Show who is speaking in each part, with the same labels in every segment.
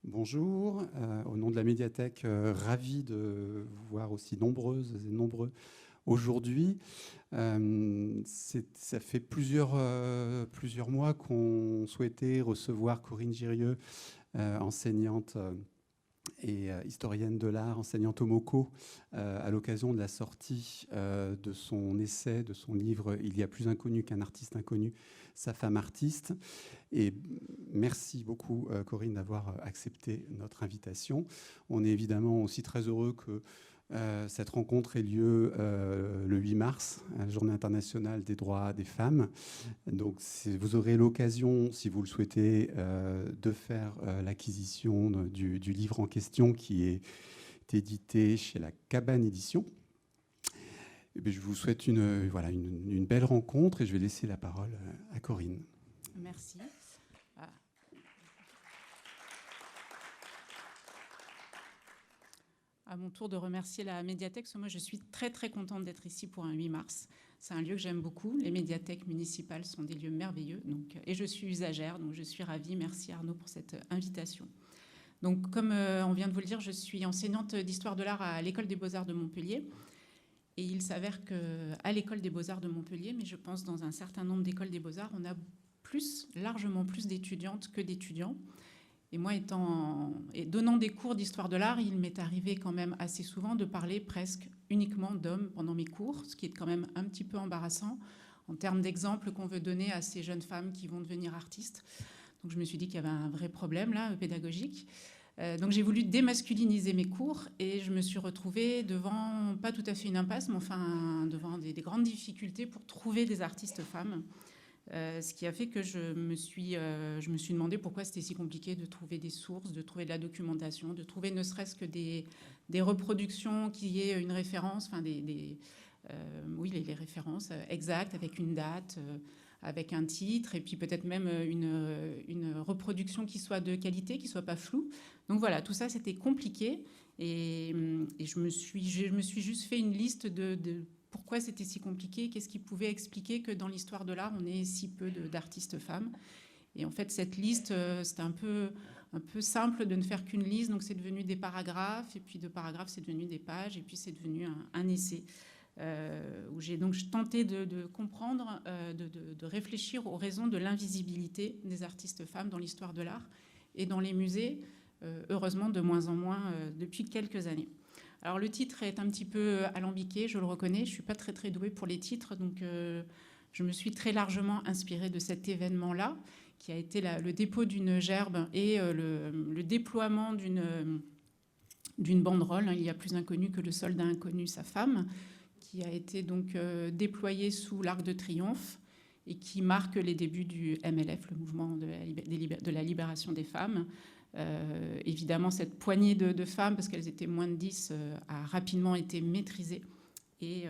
Speaker 1: Bonjour, au nom de la médiathèque, ravi de vous voir aussi nombreuses et nombreux aujourd'hui. Ça fait plusieurs mois qu'on souhaitait recevoir Corinne Girieux, enseignante et historienne de l'art, enseignante au MoCo, à l'occasion de la sortie de son essai, de son livre « Il y a plus inconnu qu'un artiste inconnu, sa femme artiste ». Et merci beaucoup, Corinne, d'avoir accepté notre invitation. On est évidemment aussi très heureux que cette rencontre ait lieu le 8 mars, la Journée internationale des droits des femmes. Donc, vous aurez l'occasion, si vous le souhaitez, de faire l'acquisition du livre en question qui est édité chez la Cabane Édition. Et bien, je vous souhaite une belle rencontre et je vais laisser la parole à Corinne.
Speaker 2: Merci. À mon tour de remercier la médiathèque, parce que moi je suis très très contente d'être ici pour un 8 mars. C'est un lieu que j'aime beaucoup. Les médiathèques municipales sont des lieux merveilleux. Et je suis usagère, donc je suis ravie. Merci Arnaud pour cette invitation. Donc comme on vient de vous le dire, je suis enseignante d'histoire de l'art à l'École des Beaux-Arts de Montpellier. Et il s'avère qu'à l'École des Beaux-Arts de Montpellier, mais je pense dans un certain nombre d'écoles des Beaux-Arts, on a largement plus d'étudiantes que d'étudiants. Et moi, donnant des cours d'histoire de l'art, il m'est arrivé quand même assez souvent de parler presque uniquement d'hommes pendant mes cours, ce qui est quand même un petit peu embarrassant en termes d'exemples qu'on veut donner à ces jeunes femmes qui vont devenir artistes. Donc je me suis dit qu'il y avait un vrai problème là, pédagogique. Donc j'ai voulu démasculiniser mes cours et je me suis retrouvée devant, pas tout à fait une impasse, mais enfin devant des grandes difficultés pour trouver des artistes femmes. Ce qui a fait que je me suis demandé pourquoi c'était si compliqué de trouver des sources, de trouver de la documentation, de trouver ne serait-ce que des reproductions qui aient une référence, enfin les références exactes avec une date, avec un titre, et puis peut-être même une reproduction qui soit de qualité, qui soit pas floue. Donc voilà, tout ça c'était compliqué, et je me suis juste fait une liste de pourquoi c'était si compliqué, qu'est-ce qui pouvait expliquer que dans l'histoire de l'art, on ait si peu d'artistes femmes. Et en fait, cette liste, c'était un peu simple de ne faire qu'une liste, donc c'est devenu des paragraphes, et puis de paragraphes, c'est devenu des pages, et puis c'est devenu un essai, où j'ai donc tenté de comprendre, de réfléchir aux raisons de l'invisibilité des artistes femmes dans l'histoire de l'art et dans les musées, heureusement de moins en moins depuis quelques années. Alors le titre est un petit peu alambiqué, je le reconnais, je ne suis pas très très douée pour les titres, donc je me suis très largement inspirée de cet événement-là, qui a été le dépôt d'une gerbe et le déploiement d'une banderole, hein, il y a plus inconnu que le soldat inconnu, sa femme, qui a été donc déployée sous l'Arc de Triomphe et qui marque les débuts du MLF, le mouvement de la libération des femmes. Évidemment, cette poignée de femmes, parce qu'elles étaient moins de 10, a rapidement été maîtrisée et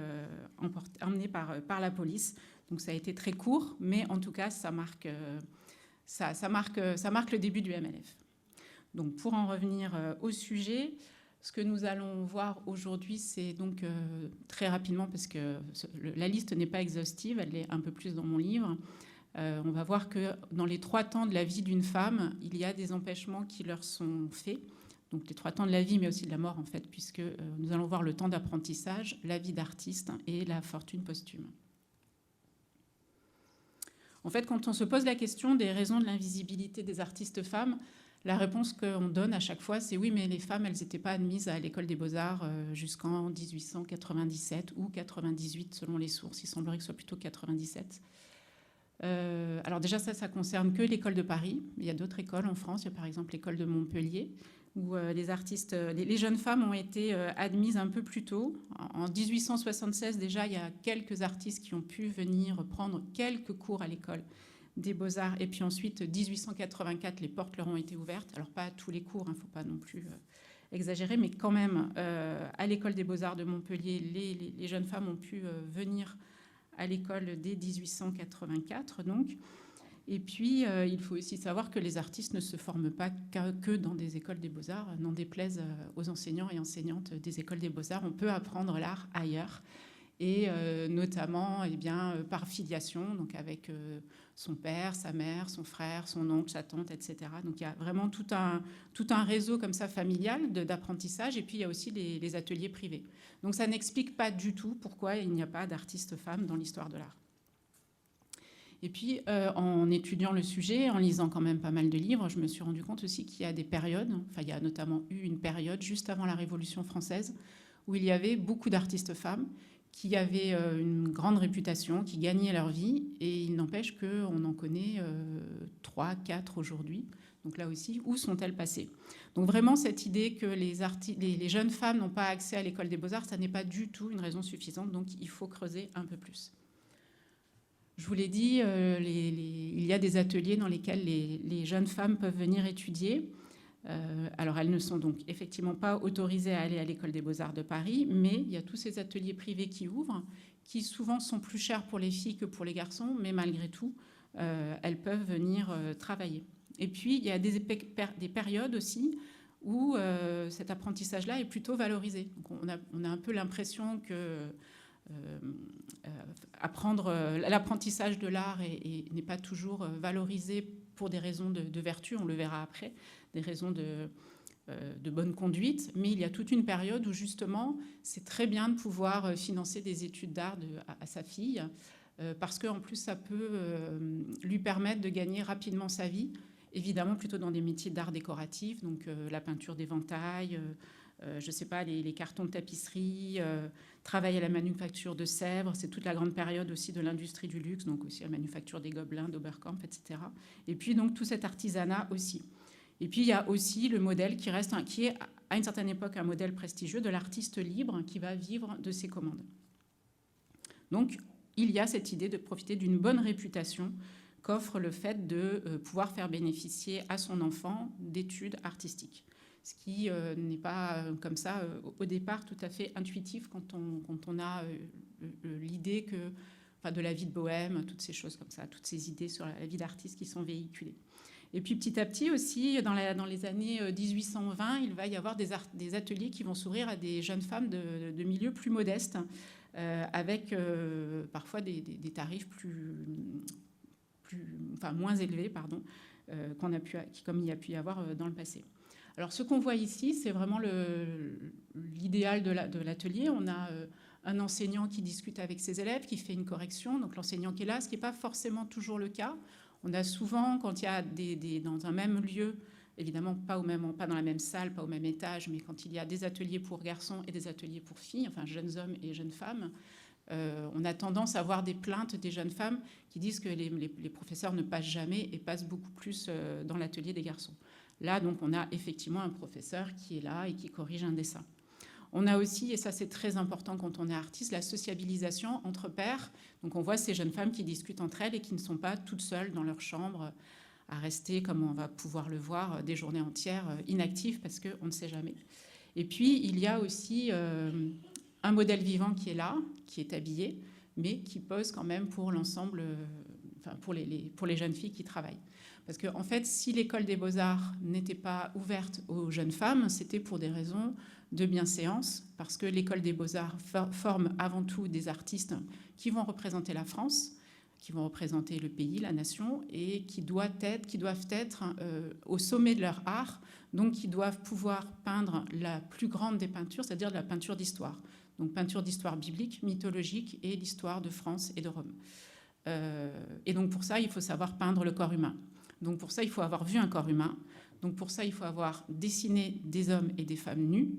Speaker 2: emmenée par la police. Donc ça a été très court, mais en tout cas, ça marque le début du MLF. Donc pour en revenir au sujet, ce que nous allons voir aujourd'hui, c'est donc très rapidement, parce que la liste n'est pas exhaustive, elle est un peu plus dans mon livre. On va voir que dans les 3 temps de la vie d'une femme, il y a des empêchements qui leur sont faits. Donc les 3 temps de la vie, mais aussi de la mort, en fait, puisque nous allons voir le temps d'apprentissage, la vie d'artiste et la fortune posthume. En fait, quand on se pose la question des raisons de l'invisibilité des artistes femmes, la réponse qu'on donne à chaque fois, c'est oui, mais les femmes, elles n'étaient pas admises à l'École des Beaux-Arts jusqu'en 1897 ou 98, selon les sources. Il semblerait que ce soit plutôt 97. Alors déjà, ça concerne que l'école de Paris. Il y a d'autres écoles en France. Il y a par exemple l'école de Montpellier, où les jeunes femmes ont été admises un peu plus tôt. En 1876, déjà, il y a quelques artistes qui ont pu venir prendre quelques cours à l'école des Beaux-Arts. Et puis ensuite, 1884, les portes leur ont été ouvertes. Alors pas à tous les cours, il ne faut pas non plus exagérer, mais quand même, à l'école des Beaux-Arts de Montpellier, les jeunes femmes ont pu venir à l'école dès 1884, donc. Et puis, il faut aussi savoir que les artistes ne se forment pas que dans des écoles des Beaux-Arts, n'en déplaise aux enseignants et enseignantes des écoles des Beaux-Arts. On peut apprendre l'art ailleurs. et notamment par filiation, donc avec son père, sa mère, son frère, son oncle, sa tante, etc. Donc il y a vraiment tout un réseau comme ça familial d'apprentissage, et puis il y a aussi les ateliers privés. Donc ça n'explique pas du tout pourquoi il n'y a pas d'artistes femmes dans l'histoire de l'art. Et puis, en étudiant le sujet, en lisant quand même pas mal de livres, je me suis rendu compte aussi qu'il y a des périodes, enfin il y a notamment eu une période juste avant la Révolution française, où il y avait beaucoup d'artistes femmes qui avaient une grande réputation, qui gagnaient leur vie, et il n'empêche qu'on en connaît 3, 4 aujourd'hui. Donc là aussi, où sont-elles passées? Donc vraiment, cette idée que les jeunes femmes n'ont pas accès à l'école des beaux-arts, ça n'est pas du tout une raison suffisante, donc il faut creuser un peu plus. Je vous l'ai dit, il y a des ateliers dans lesquels les jeunes femmes peuvent venir étudier. Alors, elles ne sont donc effectivement pas autorisées à aller à l'école des beaux-arts de Paris, mais il y a tous ces ateliers privés qui ouvrent, qui souvent sont plus chers pour les filles que pour les garçons, mais malgré tout, elles peuvent venir travailler. Et puis, il y a des périodes aussi où cet apprentissage-là est plutôt valorisé. Donc, on a un peu l'impression que l'apprentissage de l'art n'est pas toujours valorisé pour des raisons de vertu, on le verra après, des raisons de bonne conduite, mais il y a toute une période où justement c'est très bien de pouvoir financer des études d'art à sa fille, parce qu'en plus ça peut lui permettre de gagner rapidement sa vie, évidemment plutôt dans des métiers d'art décoratif, donc la peinture d'éventail, je ne sais pas, les cartons de tapisserie, travailler à la manufacture de Sèvres, c'est toute la grande période aussi de l'industrie du luxe, donc aussi la manufacture des Gobelins, d'Oberkampf, etc. Et puis donc tout cet artisanat aussi. Et puis il y a aussi le modèle qui est à une certaine époque un modèle prestigieux de l'artiste libre qui va vivre de ses commandes. Donc il y a cette idée de profiter d'une bonne réputation qu'offre le fait de pouvoir faire bénéficier à son enfant d'études artistiques. Ce qui n'est pas comme ça au départ tout à fait intuitif quand on a l'idée de la vie de bohème, toutes ces choses comme ça, toutes ces idées sur la vie d'artiste qui sont véhiculées. Et puis petit à petit aussi, dans les années 1820, il va y avoir des ateliers qui vont s'ouvrir à des jeunes femmes de milieux plus modestes, avec parfois des tarifs moins élevés, comme il y a pu y avoir dans le passé. Alors, ce qu'on voit ici, c'est vraiment l'idéal de l'atelier. On a un enseignant qui discute avec ses élèves, qui fait une correction, donc l'enseignant qui est là, ce qui n'est pas forcément toujours le cas. On a souvent, quand il y a dans un même lieu, évidemment pas dans la même salle, pas au même étage, mais quand il y a des ateliers pour garçons et des ateliers pour filles, enfin jeunes hommes et jeunes femmes, on a tendance à voir des plaintes des jeunes femmes qui disent que les professeurs ne passent jamais et passent beaucoup plus dans l'atelier des garçons. Là, donc, on a effectivement un professeur qui est là et qui corrige un dessin. On a aussi, et ça c'est très important quand on est artiste, la sociabilisation entre pairs. Donc on voit ces jeunes femmes qui discutent entre elles et qui ne sont pas toutes seules dans leur chambre à rester, comme on va pouvoir le voir, des journées entières inactives parce qu'on ne sait jamais. Et puis, il y a aussi un modèle vivant qui est là, qui est habillé, mais qui pose quand même pour l'ensemble, pour les jeunes filles qui travaillent. Parce qu'en fait, si l'école des beaux-arts n'était pas ouverte aux jeunes femmes, c'était pour des raisons de bienséance, parce que l'école des beaux-arts forme avant tout des artistes qui vont représenter la France, qui vont représenter le pays, la nation, et qui doivent être au sommet de leur art, donc qui doivent pouvoir peindre la plus grande des peintures, c'est-à-dire de la peinture d'histoire. Donc peinture d'histoire biblique, mythologique et l'histoire de France et de Rome. Et donc pour ça, il faut savoir peindre le corps humain. Donc pour ça, il faut avoir vu un corps humain. Donc pour ça, il faut avoir dessiné des hommes et des femmes nus.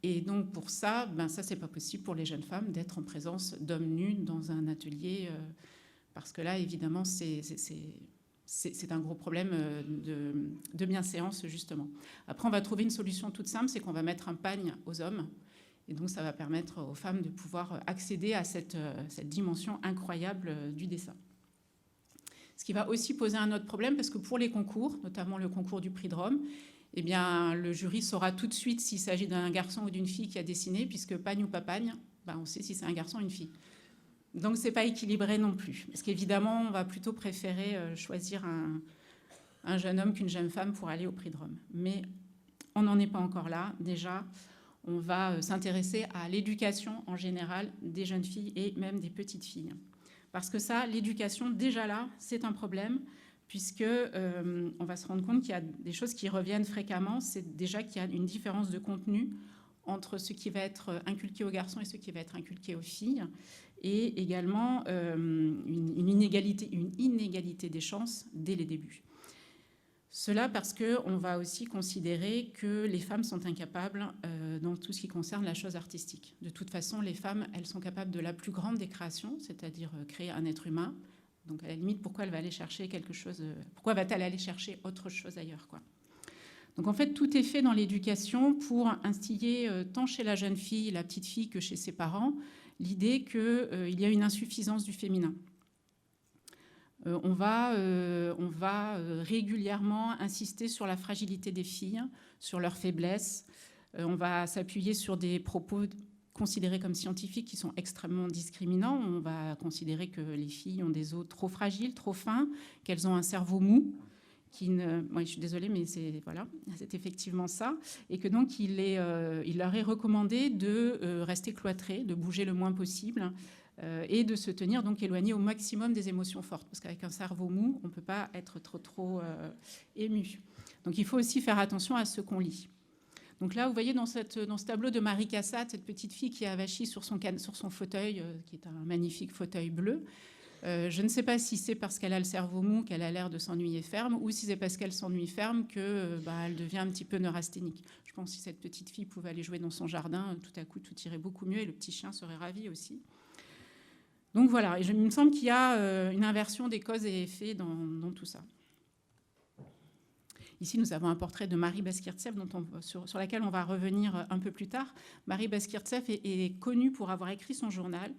Speaker 2: Et donc pour ça, ça c'est pas possible pour les jeunes femmes d'être en présence d'hommes nus dans un atelier, parce que là, évidemment, c'est un gros problème de bienséance, justement. Après, on va trouver une solution toute simple, c'est qu'on va mettre un pagne aux hommes. Et donc ça va permettre aux femmes de pouvoir accéder à cette dimension incroyable du dessin. Ce qui va aussi poser un autre problème, parce que pour les concours, notamment le concours du prix de Rome, eh bien, le jury saura tout de suite s'il s'agit d'un garçon ou d'une fille qui a dessiné, puisque pagne ou pas pagne, on sait si c'est un garçon ou une fille. Donc, ce n'est pas équilibré non plus. Parce qu'évidemment, on va plutôt préférer choisir un jeune homme qu'une jeune femme pour aller au prix de Rome. Mais on n'en est pas encore là. Déjà, on va s'intéresser à l'éducation en général des jeunes filles et même des petites filles. Parce que ça, l'éducation, déjà là, c'est un problème, puisque on va se rendre compte qu'il y a des choses qui reviennent fréquemment. C'est déjà qu'il y a une différence de contenu entre ce qui va être inculqué aux garçons et ce qui va être inculqué aux filles, et également une inégalité des chances dès les débuts. Cela parce qu'on va aussi considérer que les femmes sont incapables dans tout ce qui concerne la chose artistique. De toute façon, les femmes, elles sont capables de la plus grande des créations, c'est-à-dire créer un être humain. Donc, à la limite, pourquoi elle va aller chercher quelque chose, pourquoi va-t-elle aller chercher autre chose ailleurs, quoi. Donc, en fait, tout est fait dans l'éducation pour instiller, tant chez la jeune fille, la petite fille, que chez ses parents, l'idée qu'il y a une insuffisance du féminin. On va régulièrement insister sur la fragilité des filles, sur leurs faiblesses. On va s'appuyer sur des propos considérés comme scientifiques qui sont extrêmement discriminants. On va considérer que les filles ont des os trop fragiles, trop fins, qu'elles ont un cerveau mou. Moi, je suis désolée, mais c'est effectivement ça. Et que donc, il leur est recommandé de rester cloîtrées, de bouger le moins possible et de se tenir donc éloigné au maximum des émotions fortes. Parce qu'avec un cerveau mou, on ne peut pas être trop ému. Donc, il faut aussi faire attention à ce qu'on lit. Donc là, vous voyez dans ce tableau de Marie Cassatt, cette petite fille qui est avachie sur son fauteuil, qui est un magnifique fauteuil bleu. Je ne sais pas si c'est parce qu'elle a le cerveau mou qu'elle a l'air de s'ennuyer ferme, ou si c'est parce qu'elle s'ennuie ferme qu'elle devient un petit peu neurasthénique. Je pense que si cette petite fille pouvait aller jouer dans son jardin, tout à coup, tout irait beaucoup mieux et le petit chien serait ravi aussi. Donc voilà, et il me semble qu'il y a une inversion des causes et effets dans tout ça. Ici, nous avons un portrait de Marie Baskirtseff sur laquelle on va revenir un peu plus tard. Marie Baskirtseff est connue pour avoir écrit son journal.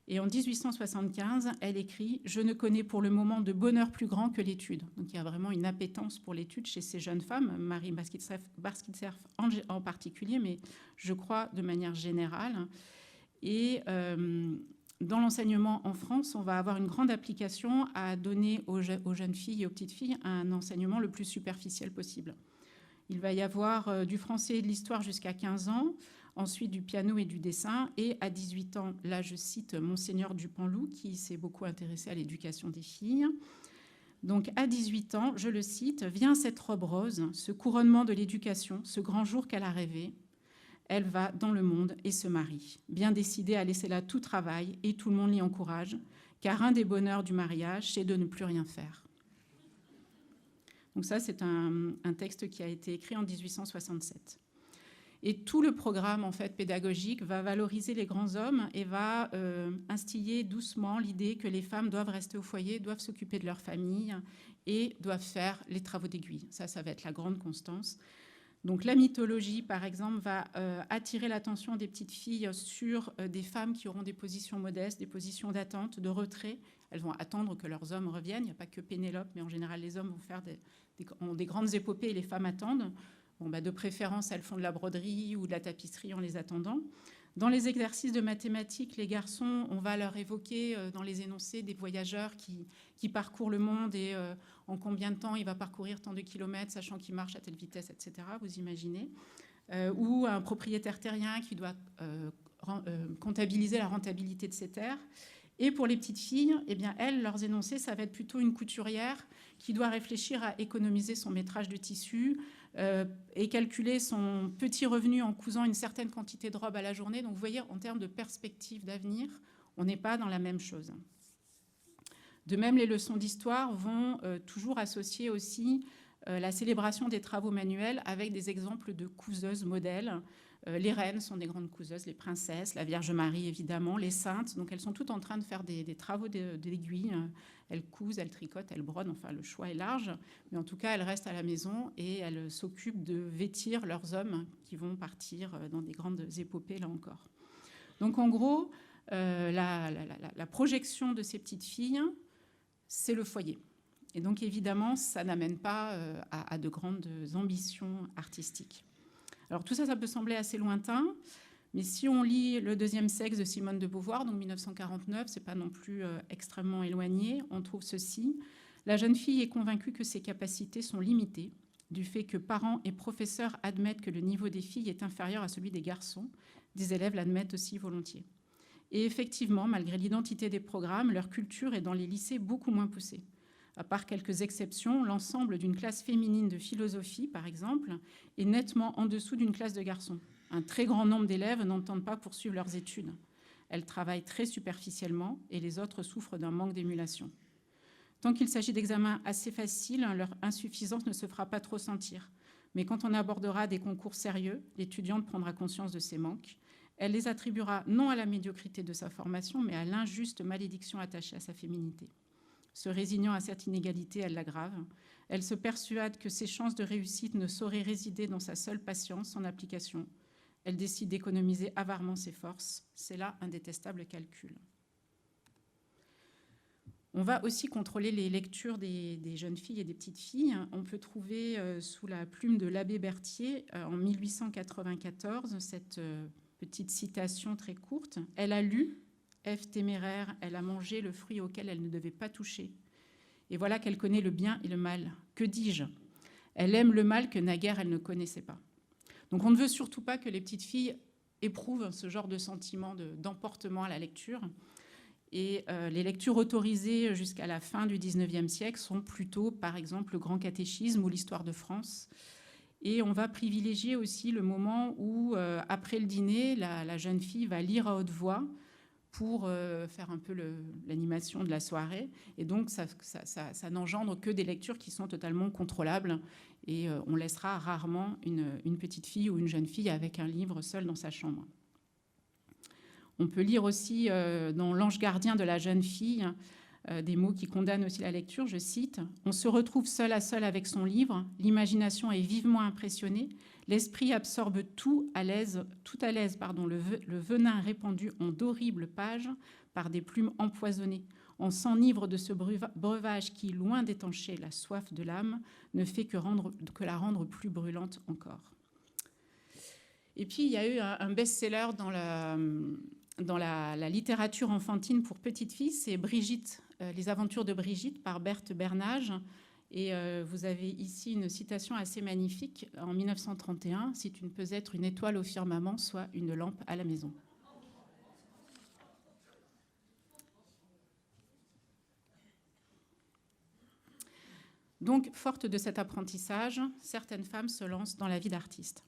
Speaker 2: Et en 1875, elle écrit « Je ne connais pour le moment de bonheur plus grand que l'étude ». Donc il y a vraiment une appétence pour l'étude chez ces jeunes femmes, Marie Baskirtseff en particulier, mais je crois de manière générale. Et dans l'enseignement en France, on va avoir une grande application à donner aux jeunes filles et aux petites filles un enseignement le plus superficiel possible. Il va y avoir du français et de l'histoire jusqu'à 15 ans, ensuite du piano et du dessin, et à 18 ans, là je cite Monseigneur Dupanloup, qui s'est beaucoup intéressé à l'éducation des filles. Donc à 18 ans, je le cite, « Vient cette robe rose, ce couronnement de l'éducation, ce grand jour qu'elle a rêvé. Elle va dans le monde et se marie, bien décidée à laisser là tout travail, et tout le monde l'y encourage, car un des bonheurs du mariage, c'est de ne plus rien faire. » Donc ça, c'est un texte qui a été écrit en 1867. Et tout le programme en fait, pédagogique va valoriser les grands hommes et va instiller doucement l'idée que les femmes doivent rester au foyer, doivent s'occuper de leur famille et doivent faire les travaux d'aiguille. Ça va être la grande constance. Donc la mythologie, par exemple, va attirer l'attention des petites filles sur des femmes qui auront des positions modestes, des positions d'attente, de retrait. Elles vont attendre que leurs hommes reviennent. Il n'y a pas que Pénélope, mais en général, les hommes vont faire des grandes épopées et les femmes attendent. Bon, de préférence, elles font de la broderie ou de la tapisserie en les attendant. Dans les exercices de mathématiques, les garçons, on va leur évoquer dans les énoncés des voyageurs qui parcourent le monde et en combien de temps il va parcourir tant de kilomètres, sachant qu'il marche à telle vitesse, etc. Vous imaginez. Ou un propriétaire terrien qui doit comptabiliser la rentabilité de ses terres. Et pour les petites filles, eh bien, elles, leurs énoncés, ça va être plutôt une couturière qui doit réfléchir à économiser son métrage de tissu et calculer son petit revenu en cousant une certaine quantité de robes à la journée. Donc, vous voyez, en termes de perspective d'avenir, on n'est pas dans la même chose. De même, les leçons d'histoire vont toujours associer aussi la célébration des travaux manuels avec des exemples de couseuses modèles. Les reines sont des grandes couseuses, les princesses, la Vierge Marie évidemment, les saintes. Donc elles sont toutes en train de faire des travaux d'aiguille. Elles cousent, elles tricotent, elles brodent, enfin le choix est large. Mais en tout cas, elles restent à la maison et elles s'occupent de vêtir leurs hommes qui vont partir dans des grandes épopées là encore. Donc en gros, la projection de ces petites filles, c'est le foyer. Et donc évidemment, ça n'amène pas à de grandes ambitions artistiques. Alors tout ça, ça peut sembler assez lointain, mais si on lit Le deuxième sexe de Simone de Beauvoir, donc 1949, c'est pas non plus extrêmement éloigné, on trouve ceci. La jeune fille est convaincue que ses capacités sont limitées. du fait que parents et professeurs admettent que le niveau des filles est inférieur à celui des garçons. Des élèves l'admettent aussi volontiers. Et effectivement, malgré l'identité des programmes, leur culture est dans les lycées beaucoup moins poussée. À part quelques exceptions, l'ensemble d'une classe féminine de philosophie, par exemple, est nettement en dessous d'une classe de garçons. Un très grand nombre d'élèves n'entendent pas poursuivre leurs études. Elles travaillent très superficiellement et les autres souffrent d'un manque d'émulation. Tant qu'il s'agit d'examens assez faciles, leur insuffisance ne se fera pas trop sentir. Mais quand on abordera des concours sérieux, l'étudiante prendra conscience de ces manques. Elle les attribuera non à la médiocrité de sa formation, mais à l'injuste malédiction attachée à sa féminité. Se résignant à cette inégalité, elle l'aggrave. Elle se persuade que ses chances de réussite ne sauraient résider dans sa seule patience, son application. Elle décide d'économiser avarément ses forces. C'est là un détestable calcul. On va aussi contrôler les lectures des jeunes filles et des petites filles. On peut trouver sous la plume de l'abbé Berthier, en 1894, cette petite citation très courte. « Elle a lu, Ève téméraire, elle a mangé le fruit auquel elle ne devait pas toucher. Et voilà qu'elle connaît le bien et le mal. Que dis-je? Elle aime le mal que naguère elle ne connaissait pas. » Donc on ne veut surtout pas que les petites filles éprouvent ce genre de sentiment d'emportement à la lecture. Et les lectures autorisées jusqu'à la fin du XIXe siècle sont plutôt, par exemple, le Grand Catéchisme ou l'Histoire de France. Et on va privilégier aussi le moment où, après le dîner, la jeune fille va lire à haute voix pour faire un peu l'animation de la soirée. Et donc, ça n'engendre que des lectures qui sont totalement contrôlables. Et on laissera rarement une petite fille ou une jeune fille avec un livre seule dans sa chambre. On peut lire aussi dans L'ange gardien de la jeune fille des mots qui condamnent aussi la lecture. Je cite « On se retrouve seul à seul avec son livre. L'imagination est vivement impressionnée. L'esprit absorbe tout à l'aise, le venin répandu en d'horribles pages par des plumes empoisonnées. On s'enivre de ce breuvage qui, loin d'étancher la soif de l'âme, ne fait que la rendre plus brûlante encore. » Et puis, il y a eu un best-seller dans la littérature enfantine pour petites filles, c'est Brigitte, Les aventures de Brigitte par Berthe Bernage. Et vous avez ici une citation assez magnifique. En 1931, si tu ne peux être une étoile au firmament, soit une lampe à la maison. Donc, forte de cet apprentissage, certaines femmes se lancent dans la vie d'artiste.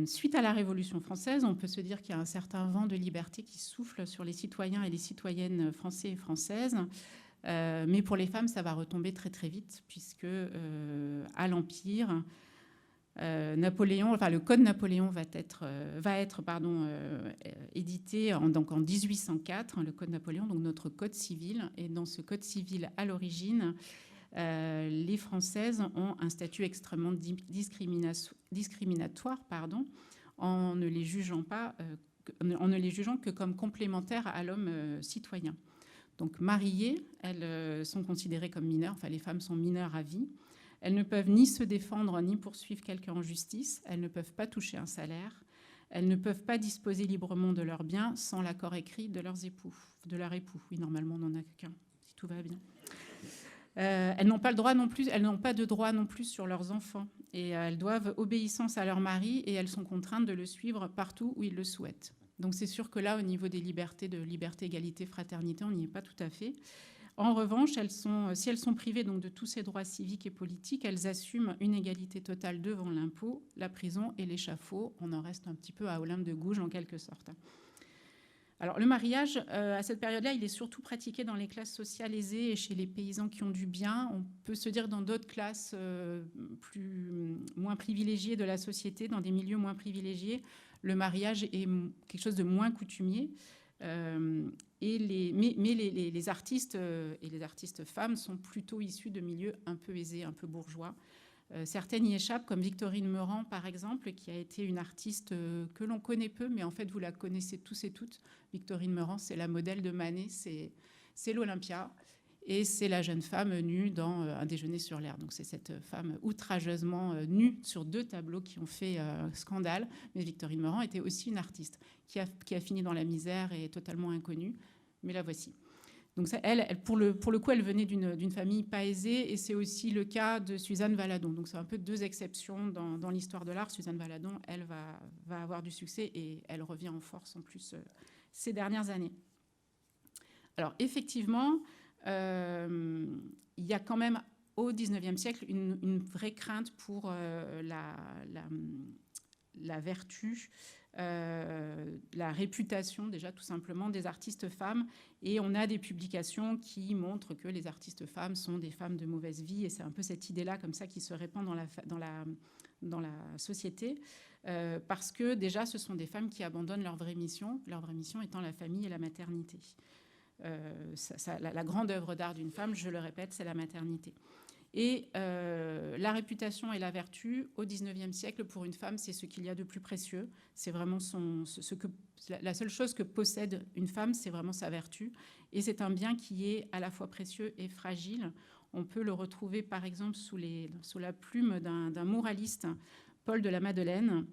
Speaker 2: Suite à la Révolution française, on peut se dire qu'il y a un certain vent de liberté qui souffle sur les citoyens et les citoyennes français et françaises. Mais pour les femmes, ça va retomber très très vite, puisque à l'Empire, le Code Napoléon va être édité en 1804, le Code Napoléon, donc notre Code civil. Et dans ce Code civil, à l'origine, les Françaises ont un statut extrêmement discriminatoire, en ne les jugeant que comme complémentaires à l'homme citoyen. Donc mariées, elles sont considérées comme mineures, enfin les femmes sont mineures à vie. Elles ne peuvent ni se défendre ni poursuivre quelqu'un en justice. Elles ne peuvent pas toucher un salaire. Elles ne peuvent pas disposer librement de leurs biens sans l'accord écrit de leur époux. Oui, normalement, on n'en a qu'un, si tout va bien. Elles n'ont pas de droit non plus sur leurs enfants. Et elles doivent obéissance à leur mari et elles sont contraintes de le suivre partout où ils le souhaitent. Donc c'est sûr que là, au niveau des libertés, égalité, fraternité, on n'y est pas tout à fait. En revanche, si elles sont privées donc, de tous ces droits civiques et politiques, elles assument une égalité totale devant l'impôt, la prison et l'échafaud. On en reste un petit peu à Olympe de Gouges en quelque sorte. Alors le mariage, à cette période-là, il est surtout pratiqué dans les classes sociales aisées et chez les paysans qui ont du bien. On peut se dire dans d'autres classes moins privilégiées de la société, dans des milieux moins privilégiés, le mariage est quelque chose de moins coutumier. Mais les artistes et les artistes femmes sont plutôt issus de milieux un peu aisés, un peu bourgeois. Certaines y échappent, comme Victorine Meurent, par exemple, qui a été une artiste que l'on connaît peu, mais en fait, vous la connaissez tous et toutes. Victorine Meurent, c'est la modèle de Manet, c'est l'Olympia, et c'est la jeune femme nue dans Un déjeuner sur l'air. Donc, c'est cette femme outrageusement nue sur 2 tableaux qui ont fait scandale. Mais Victorine Meurent était aussi une artiste qui a fini dans la misère et est totalement inconnue. Mais la voici. Donc ça, elle pour le coup, elle venait d'une famille pas aisée, et c'est aussi le cas de Suzanne Valadon. Donc c'est un peu deux exceptions dans l'histoire de l'art. Suzanne Valadon, elle va avoir du succès, et elle revient en force en plus ces dernières années. Alors effectivement, il y a quand même au XIXe siècle une vraie crainte pour la vertu, la réputation déjà tout simplement des artistes femmes, et on a des publications qui montrent que les artistes femmes sont des femmes de mauvaise vie, et c'est un peu cette idée-là comme ça qui se répand dans la société, parce que déjà ce sont des femmes qui abandonnent leur vraie mission étant la famille et la maternité. La grande œuvre d'art d'une femme, je le répète, c'est la maternité. Et la réputation et la vertu, au XIXe siècle, pour une femme, c'est ce qu'il y a de plus précieux. C'est vraiment la seule chose que possède une femme, c'est vraiment sa vertu. Et c'est un bien qui est à la fois précieux et fragile. On peut le retrouver, par exemple, sous la plume d'un moraliste, Paul de la Madeleine,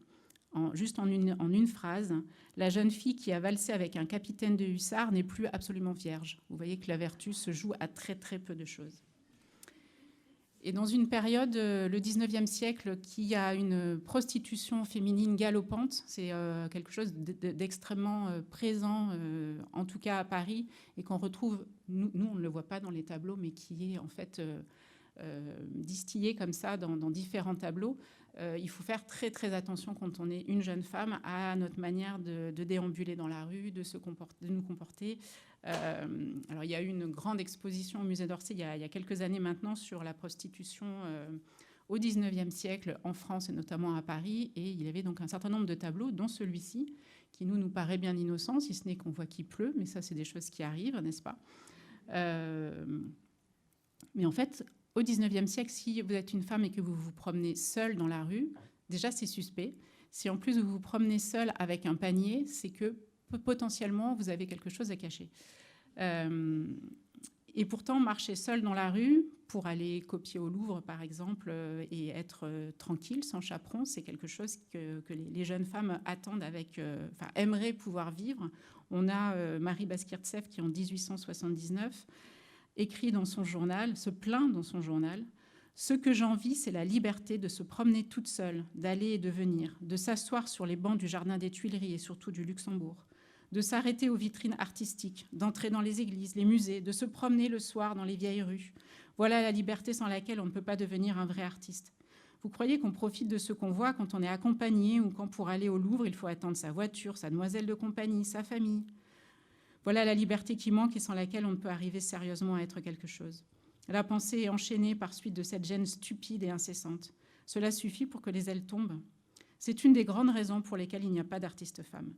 Speaker 2: juste en une phrase. La jeune fille qui a valsé avec un capitaine de hussards n'est plus absolument vierge. Vous voyez que la vertu se joue à très, très peu de choses. Et dans une période, le 19e siècle, qui a une prostitution féminine galopante, c'est quelque chose d'extrêmement présent, en tout cas à Paris, et qu'on retrouve, nous on ne le voit pas dans les tableaux, mais qui est en fait distillé comme ça dans différents tableaux. Il faut faire très très attention quand on est une jeune femme à notre manière de déambuler dans la rue, de nous comporter. Alors il y a eu une grande exposition au musée d'Orsay il y a quelques années maintenant sur la prostitution au XIXe siècle en France et notamment à Paris, et il y avait donc un certain nombre de tableaux, dont celui-ci, qui nous paraît bien innocent, si ce n'est qu'on voit qu'il pleut, mais ça c'est des choses qui arrivent, n'est-ce pas? Mais en fait, au XIXe siècle, si vous êtes une femme et que vous vous promenez seule dans la rue, déjà c'est suspect. Si en plus vous vous promenez seule avec un panier, c'est que potentiellement vous avez quelque chose à cacher. Et pourtant, marcher seule dans la rue pour aller copier au Louvre, par exemple, et être tranquille, sans chaperon, c'est quelque chose que les jeunes femmes attendent aimeraient pouvoir vivre. On a Marie Baskirtseff qui, en 1879, écrit dans son journal, se plaint dans son journal: « Ce que j'envie, c'est la liberté de se promener toute seule, d'aller et de venir, de s'asseoir sur les bancs du jardin des Tuileries et surtout du Luxembourg, de s'arrêter aux vitrines artistiques, d'entrer dans les églises, les musées, de se promener le soir dans les vieilles rues. Voilà la liberté sans laquelle on ne peut pas devenir un vrai artiste. Vous croyez qu'on profite de ce qu'on voit quand on est accompagné, ou quand pour aller au Louvre, il faut attendre sa voiture, sa demoiselle de compagnie, sa famille? Voilà la liberté qui manque et sans laquelle on ne peut arriver sérieusement à être quelque chose. La pensée est enchaînée par suite de cette gêne stupide et incessante. Cela suffit pour que les ailes tombent. C'est une des grandes raisons pour lesquelles il n'y a pas d'artiste femme. »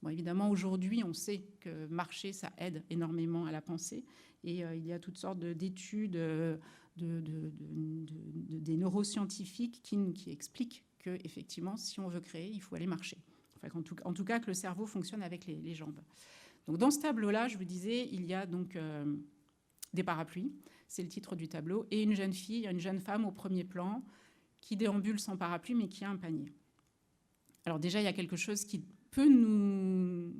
Speaker 2: Bon, évidemment, aujourd'hui, on sait que marcher, ça aide énormément à la pensée. Et il y a toutes sortes d'études des neuroscientifiques qui expliquent qu'effectivement, si on veut créer, il faut aller marcher. Enfin, en tout cas, que le cerveau fonctionne avec les jambes. Donc, dans ce tableau-là, je vous disais, il y a donc des parapluies, c'est le titre du tableau, et une jeune fille, une jeune femme au premier plan, qui déambule sans parapluie, mais qui a un panier. Alors déjà, il y a quelque chose qui peut nous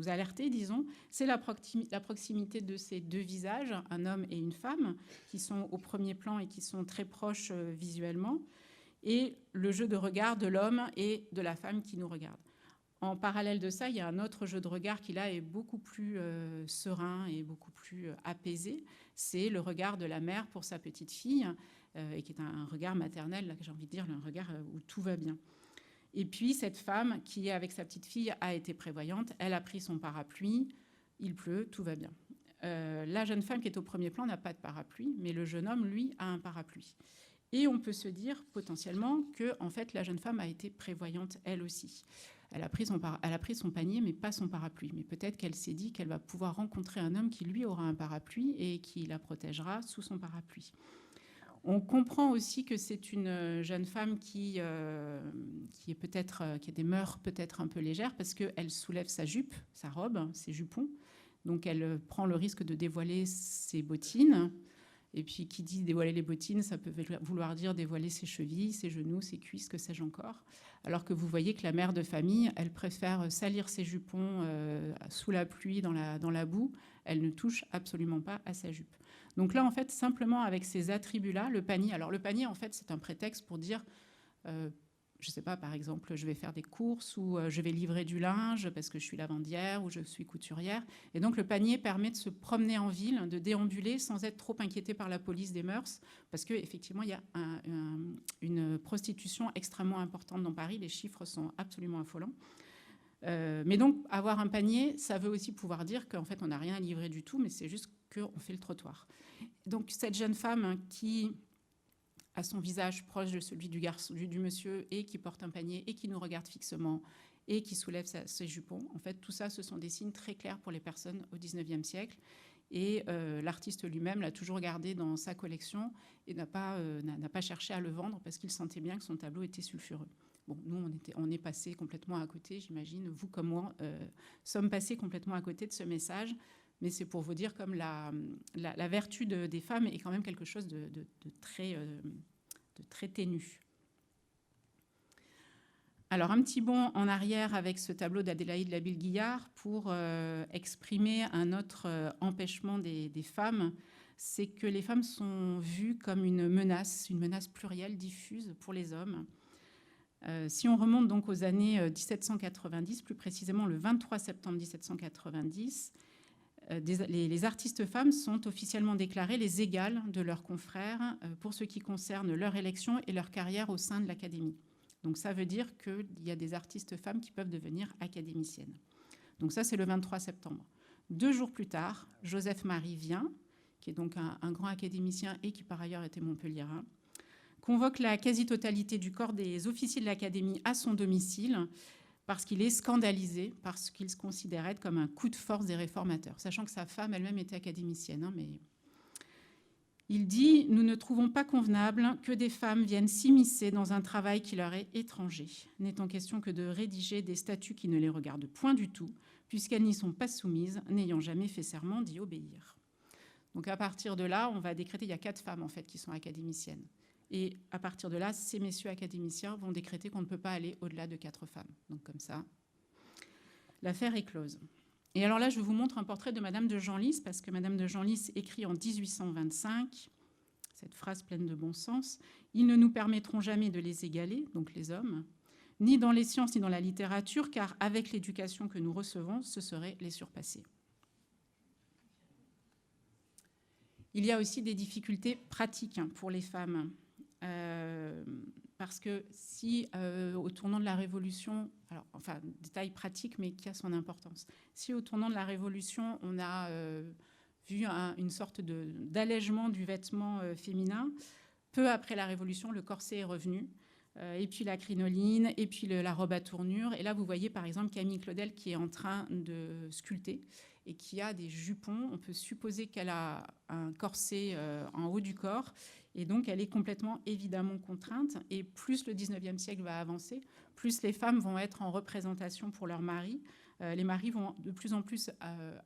Speaker 2: alerter, disons, c'est la proximité de ces deux visages, un homme et une femme, qui sont au premier plan et qui sont très proches visuellement, et le jeu de regard de l'homme et de la femme qui nous regarde. En parallèle de ça, il y a un autre jeu de regard qui, là, est beaucoup plus serein et beaucoup plus apaisé. C'est le regard de la mère pour sa petite fille, et qui est un regard maternel, là, j'ai envie de dire, un regard où tout va bien. Et puis, cette femme qui, avec sa petite fille, a été prévoyante. Elle a pris son parapluie. Il pleut, tout va bien. La jeune femme qui est au premier plan n'a pas de parapluie, mais le jeune homme, lui, a un parapluie. Et on peut se dire potentiellement que, en fait, la jeune femme a été prévoyante, elle aussi. Elle a pris son panier, mais pas son parapluie. Mais peut-être qu'elle s'est dit qu'elle va pouvoir rencontrer un homme qui, lui, aura un parapluie et qui la protégera sous son parapluie. On comprend aussi que c'est une jeune femme qui a des mœurs peut-être un peu légères, parce qu'elle soulève sa jupe, sa robe, ses jupons. Donc elle prend le risque de dévoiler ses bottines. Et puis qui dit dévoiler les bottines, ça peut vouloir dire dévoiler ses chevilles, ses genoux, ses cuisses, que sais-je encore. Alors que vous voyez que la mère de famille, elle préfère salir ses jupons sous la pluie, dans la boue. elle ne touche absolument pas à sa jupe. Donc là, en fait, simplement avec ces attributs-là, le panier... Alors le panier, en fait, c'est un prétexte pour dire... je ne sais pas, par exemple, je vais faire des courses ou je vais livrer du linge parce que je suis lavandière ou je suis couturière. Et donc, le panier permet de se promener en ville, de déambuler sans être trop inquiété par la police des mœurs parce qu'effectivement, il y a une prostitution extrêmement importante dans Paris. Les chiffres sont absolument affolants. Mais donc, avoir un panier, ça veut aussi pouvoir dire qu'en fait, on n'a rien à livrer du tout, mais c'est juste qu'on fait le trottoir. Donc, cette jeune femme qui... à son visage proche de celui du garçon, du monsieur, et qui porte un panier, et qui nous regarde fixement, et qui soulève ses jupons. En fait, tout ça, ce sont des signes très clairs pour les personnes au XIXe siècle. Et l'artiste lui-même l'a toujours gardé dans sa collection et n'a pas cherché à le vendre parce qu'il sentait bien que son tableau était sulfureux. Bon, nous, on est passé complètement à côté, j'imagine. Vous comme moi sommes passés complètement à côté de ce message. Mais c'est pour vous dire comme la vertu des femmes est quand même quelque chose de très ténu. Alors, un petit bond en arrière avec ce tableau d'Adélaïde Labille-Guillard pour exprimer un autre empêchement des femmes, c'est que les femmes sont vues comme une menace plurielle, diffuse pour les hommes. Si on remonte donc aux années 1790, plus précisément le 23 septembre 1790, les artistes femmes sont officiellement déclarées les égales de leurs confrères pour ce qui concerne leur élection et leur carrière au sein de l'Académie. Donc ça veut dire qu'il y a des artistes femmes qui peuvent devenir académiciennes. Donc ça, c'est le 23 septembre. 2 jours plus tard, Joseph-Marie Vien, qui est donc un grand académicien et qui par ailleurs était montpelliérain, convoque la quasi-totalité du corps des officiers de l'Académie à son domicile parce qu'il est scandalisé, parce qu'il se considère être comme un coup de force des réformateurs, sachant que sa femme elle-même était académicienne. Mais il dit « Nous ne trouvons pas convenable que des femmes viennent s'immiscer dans un travail qui leur est étranger, n'étant question que de rédiger des statuts qui ne les regardent point du tout, puisqu'elles n'y sont pas soumises, n'ayant jamais fait serment d'y obéir. » Donc à partir de là, on va décréter, il y a 4 femmes en fait qui sont académiciennes. Et à partir de là, ces messieurs académiciens vont décréter qu'on ne peut pas aller au-delà de 4 femmes. Donc comme ça, l'affaire est close. Et alors là, je vous montre un portrait de Madame de Genlis, parce que Madame de Genlis écrit en 1825, cette phrase pleine de bon sens, « Ils ne nous permettront jamais de les égaler, donc les hommes, ni dans les sciences, ni dans la littérature, car avec l'éducation que nous recevons, ce serait les surpasser. » Il y a aussi des difficultés pratiques pour les femmes. Parce que si au tournant de la Révolution, alors, enfin, détail pratique, mais qui a son importance, si au tournant de la Révolution, on a vu une sorte d'allègement du vêtement féminin, peu après la Révolution, le corset est revenu, et puis la crinoline, et puis la robe à tournure. Et là, vous voyez par exemple Camille Claudel qui est en train de sculpter et qui a des jupons. On peut supposer qu'elle a un corset en haut du corps. Et donc, elle est complètement, évidemment, contrainte. Et plus le 19e siècle va avancer, plus les femmes vont être en représentation pour leurs maris. Les maris vont de plus en plus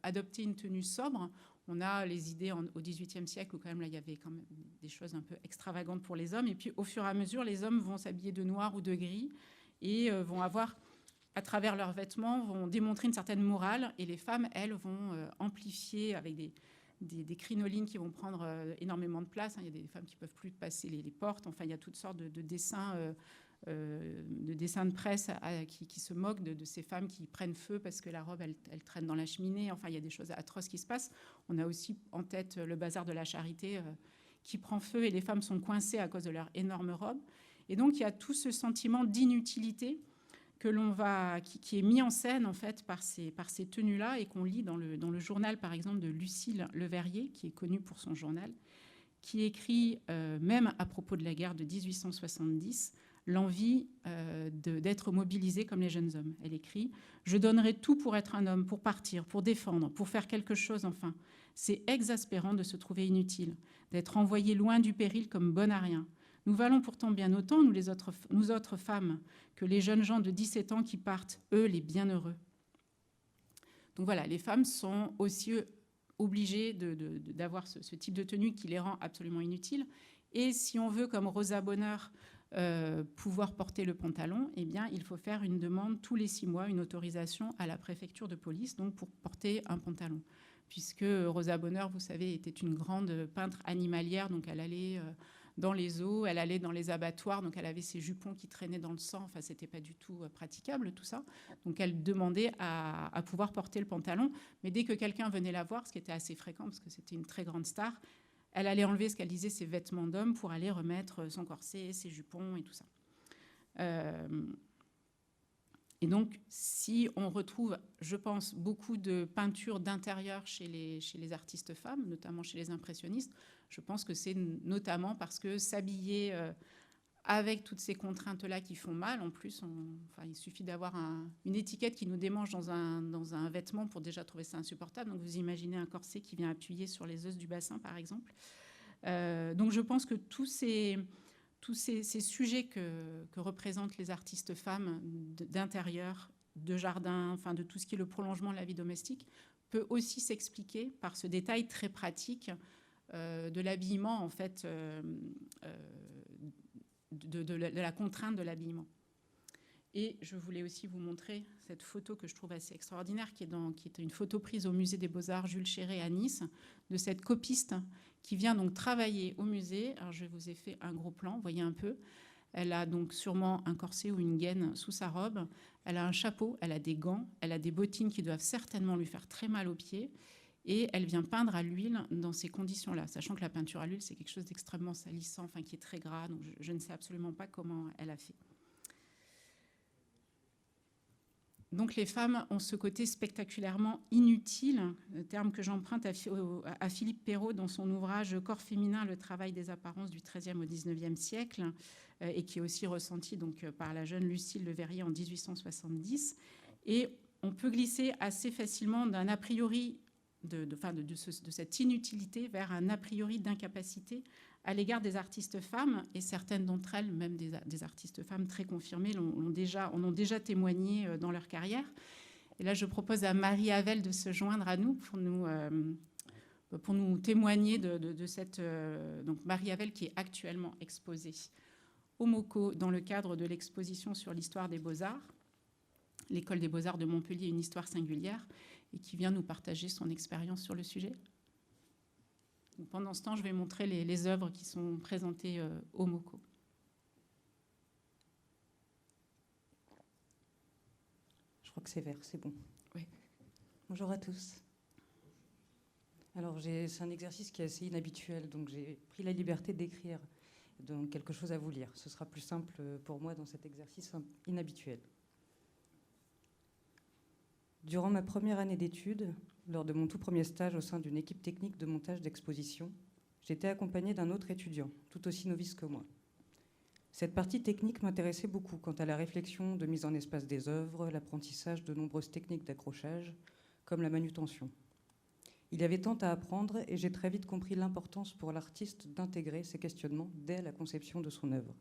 Speaker 2: adopter une tenue sobre. On a les idées au XVIIIe siècle où quand même, là, il y avait quand même des choses un peu extravagantes pour les hommes. Et puis, au fur et à mesure, les hommes vont s'habiller de noir ou de gris et vont avoir, à travers leurs vêtements, vont démontrer une certaine morale. Et les femmes, elles, vont amplifier avec des crinolines qui vont prendre énormément de place. Il y a des femmes qui ne peuvent plus passer les portes. Enfin, il y a toutes sortes de dessins de presse qui se moquent de ces femmes qui prennent feu parce que la robe, elle traîne dans la cheminée. Enfin, il y a des choses atroces qui se passent. On a aussi en tête le bazar de la Charité qui prend feu et les femmes sont coincées à cause de leur énorme robe. Et donc, il y a tout ce sentiment d'inutilité qui est mis en scène en fait par ces tenues-là et qu'on lit dans le journal par exemple de Lucille Leverrier, qui est connue pour son journal, qui écrit même à propos de la guerre de 1870 l'envie d'être mobilisée comme les jeunes hommes. Elle écrit « Je donnerai tout pour être un homme, pour partir, pour défendre, pour faire quelque chose enfin. C'est exaspérant de se trouver inutile, d'être envoyé loin du péril comme bonne à rien. Nous valons pourtant bien autant, nous autres femmes, que les jeunes gens de 17 ans qui partent, eux, les bienheureux. » Donc voilà, les femmes sont aussi obligées d'avoir ce type de tenue qui les rend absolument inutiles. Et si on veut, comme Rosa Bonheur, pouvoir porter le pantalon, eh bien, il faut faire une demande tous les 6 mois, une autorisation à la préfecture de police, donc pour porter un pantalon. puisque Rosa Bonheur, vous savez, était une grande peintre animalière, donc elle allait dans les zoos, elle allait dans les abattoirs, donc elle avait ses jupons qui traînaient dans le sang, enfin c'était pas du tout praticable tout ça, donc elle demandait à pouvoir porter le pantalon, mais dès que quelqu'un venait la voir, ce qui était assez fréquent parce que c'était une très grande star, elle allait enlever ce qu'elle disait ses vêtements d'homme pour aller remettre son corset, ses jupons et tout ça. Et donc, si on retrouve, je pense, beaucoup de peintures d'intérieur chez les artistes femmes, notamment chez les impressionnistes, je pense que c'est notamment parce que s'habiller avec toutes ces contraintes-là qui font mal, en plus, il suffit d'avoir une étiquette qui nous démange dans un vêtement pour déjà trouver ça insupportable. Donc, vous imaginez un corset qui vient appuyer sur les os du bassin, par exemple. Donc, je pense que tous ces sujets que représentent les artistes femmes d'intérieur, de jardin, enfin de tout ce qui est le prolongement de la vie domestique, peut aussi s'expliquer par ce détail très pratique de l'habillement, en fait, de la contrainte de l'habillement. Et je voulais aussi vous montrer cette photo que je trouve assez extraordinaire, qui est une photo prise au musée des Beaux-Arts Jules Chéret à Nice, de cette copiste qui vient donc travailler au musée. Alors je vous ai fait un gros plan, vous voyez un peu. Elle a donc sûrement un corset ou une gaine sous sa robe. Elle a un chapeau, elle a des gants, elle a des bottines qui doivent certainement lui faire très mal aux pieds. Et elle vient peindre à l'huile dans ces conditions-là, sachant que la peinture à l'huile, c'est quelque chose d'extrêmement salissant, enfin qui est très gras. Donc je ne sais absolument pas comment elle a fait. Donc les femmes ont ce côté spectaculairement inutile, le terme que j'emprunte à Philippe Perrault dans son ouvrage « Corps féminin, le travail des apparences du XIIIe au XIXe siècle » et qui est aussi ressenti donc, par la jeune Lucille Le Verrier en 1870. Et on peut glisser assez facilement d'un a priori de cette inutilité vers un a priori d'incapacité à l'égard des artistes femmes, et certaines d'entre elles, même des artistes femmes très confirmées, en ont déjà témoigné dans leur carrière. Et là, je propose à Marie Havel de se joindre à nous pour nous témoigner de cette... donc Marie Havel qui est actuellement exposée au MoCo dans le cadre de l'exposition sur l'histoire des Beaux-Arts, l'École des Beaux-Arts de Montpellier, une histoire singulière, et qui vient nous partager son expérience sur le sujet. Donc pendant ce temps, je vais montrer les œuvres qui sont présentées au MoCo.
Speaker 3: Je crois que c'est vert, c'est bon.
Speaker 2: Oui.
Speaker 3: Bonjour à tous. Alors, c'est un exercice qui est assez inhabituel, donc j'ai pris la liberté d'écrire donc quelque chose à vous lire. Ce sera plus simple pour moi dans cet exercice inhabituel. Durant ma première année d'études, lors de mon tout premier stage au sein d'une équipe technique de montage d'exposition, j'étais accompagnée d'un autre étudiant, tout aussi novice que moi. Cette partie technique m'intéressait beaucoup quant à la réflexion de mise en espace des œuvres, l'apprentissage de nombreuses techniques d'accrochage, comme la manutention. Il y avait tant à apprendre et j'ai très vite compris l'importance pour l'artiste d'intégrer ces questionnements dès la conception de son œuvre.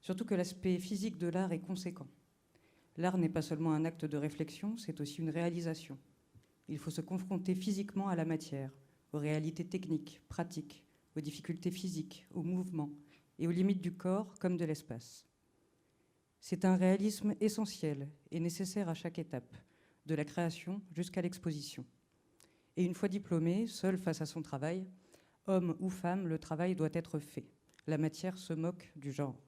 Speaker 3: Surtout que l'aspect physique de l'art est conséquent. L'art n'est pas seulement un acte de réflexion, c'est aussi une réalisation. Il faut se confronter physiquement à la matière, aux réalités techniques, pratiques, aux difficultés physiques, aux mouvements et aux limites du corps comme de l'espace. C'est un réalisme essentiel et nécessaire à chaque étape, de la création jusqu'à l'exposition. Et une fois diplômé, seul face à son travail, homme ou femme, le travail doit être fait. La matière se moque du genre.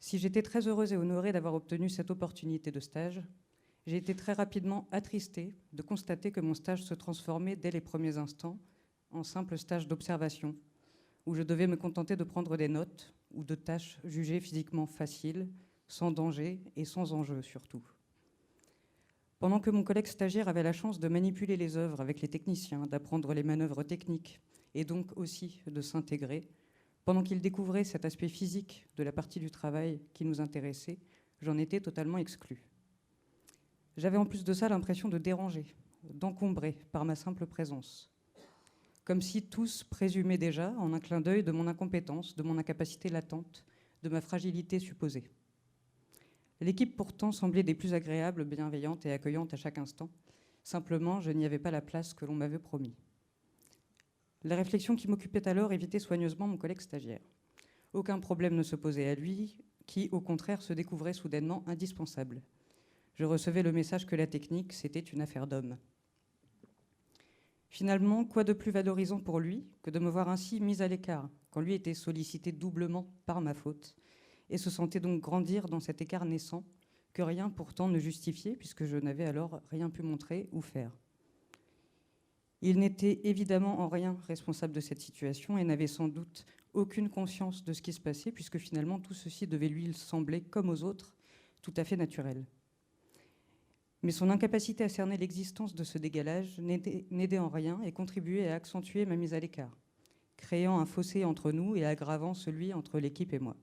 Speaker 3: Si j'étais très heureuse et honorée d'avoir obtenu cette opportunité de stage, j'ai été très rapidement attristée de constater que mon stage se transformait dès les premiers instants en simple stage d'observation, où je devais me contenter de prendre des notes ou de tâches jugées physiquement faciles, sans danger et sans enjeu surtout. Pendant que mon collègue stagiaire avait la chance de manipuler les œuvres avec les techniciens, d'apprendre les manœuvres techniques et donc aussi de s'intégrer, pendant qu'il découvrait cet aspect physique de la partie du travail qui nous intéressait, j'en étais totalement exclue. J'avais en plus de ça l'impression de déranger, d'encombrer par ma simple présence. Comme si tous présumaient déjà, en un clin d'œil, de mon incompétence, de mon incapacité latente, de ma fragilité supposée. L'équipe pourtant semblait des plus agréables, bienveillantes et accueillantes à chaque instant. Simplement, je n'y avais pas la place que l'on m'avait promis. La réflexion qui m'occupait alors évitait soigneusement mon collègue stagiaire. Aucun problème ne se posait à lui, qui, au contraire, se découvrait soudainement indispensable. Je recevais le message que la technique, c'était une affaire d'homme. Finalement, quoi de plus valorisant pour lui que de me voir ainsi mise à l'écart, quand lui était sollicité doublement par ma faute, et se sentait donc grandir dans cet écart naissant que rien pourtant ne justifiait, puisque je n'avais alors rien pu montrer ou faire. Il n'était évidemment en rien responsable de cette situation et n'avait sans doute aucune conscience de ce qui se passait, puisque finalement tout ceci devait lui sembler, comme aux autres, tout à fait naturel. Mais son incapacité à cerner l'existence de ce décalage n'aidait en rien et contribuait à accentuer ma mise à l'écart, créant un fossé entre nous et aggravant celui entre l'équipe et moi.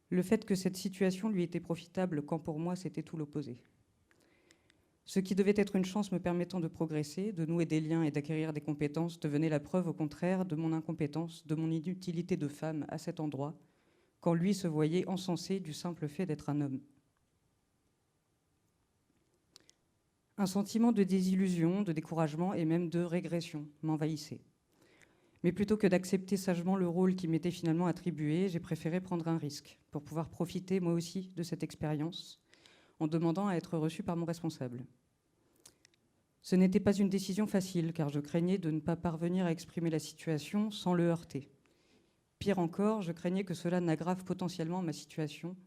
Speaker 3: Le fait que cette situation lui était profitable quand pour moi c'était tout l'opposé. Ce qui devait être une chance me permettant de progresser, de nouer des liens et d'acquérir des compétences devenait la preuve au contraire de mon incompétence, de mon inutilité de femme à cet endroit, quand lui se voyait encensé du simple fait d'être un homme. Un sentiment de désillusion, de découragement et même de régression m'envahissait. Mais plutôt que d'accepter sagement le rôle qui m'était finalement attribué, j'ai préféré prendre un risque pour pouvoir profiter moi aussi de cette expérience en demandant à être reçu par mon responsable. Ce n'était pas une décision facile car je craignais de ne pas parvenir à exprimer la situation sans le heurter. Pire encore, je craignais que cela n'aggrave potentiellement ma situation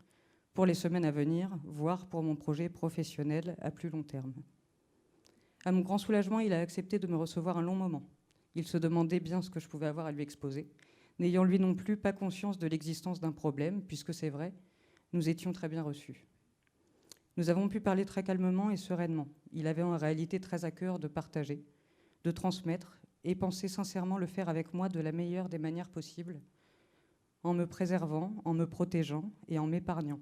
Speaker 3: pour les semaines à venir, voire pour mon projet professionnel à plus long terme. À mon grand soulagement, il a accepté de me recevoir un long moment. Il se demandait bien ce que je pouvais avoir à lui exposer, n'ayant lui non plus pas conscience de l'existence d'un problème, puisque c'est vrai, nous étions très bien reçus. Nous avons pu parler très calmement et sereinement. Il avait en réalité très à cœur de partager, de transmettre et pensait sincèrement le faire avec moi de la meilleure des manières possibles, en me préservant, en me protégeant et en m'épargnant.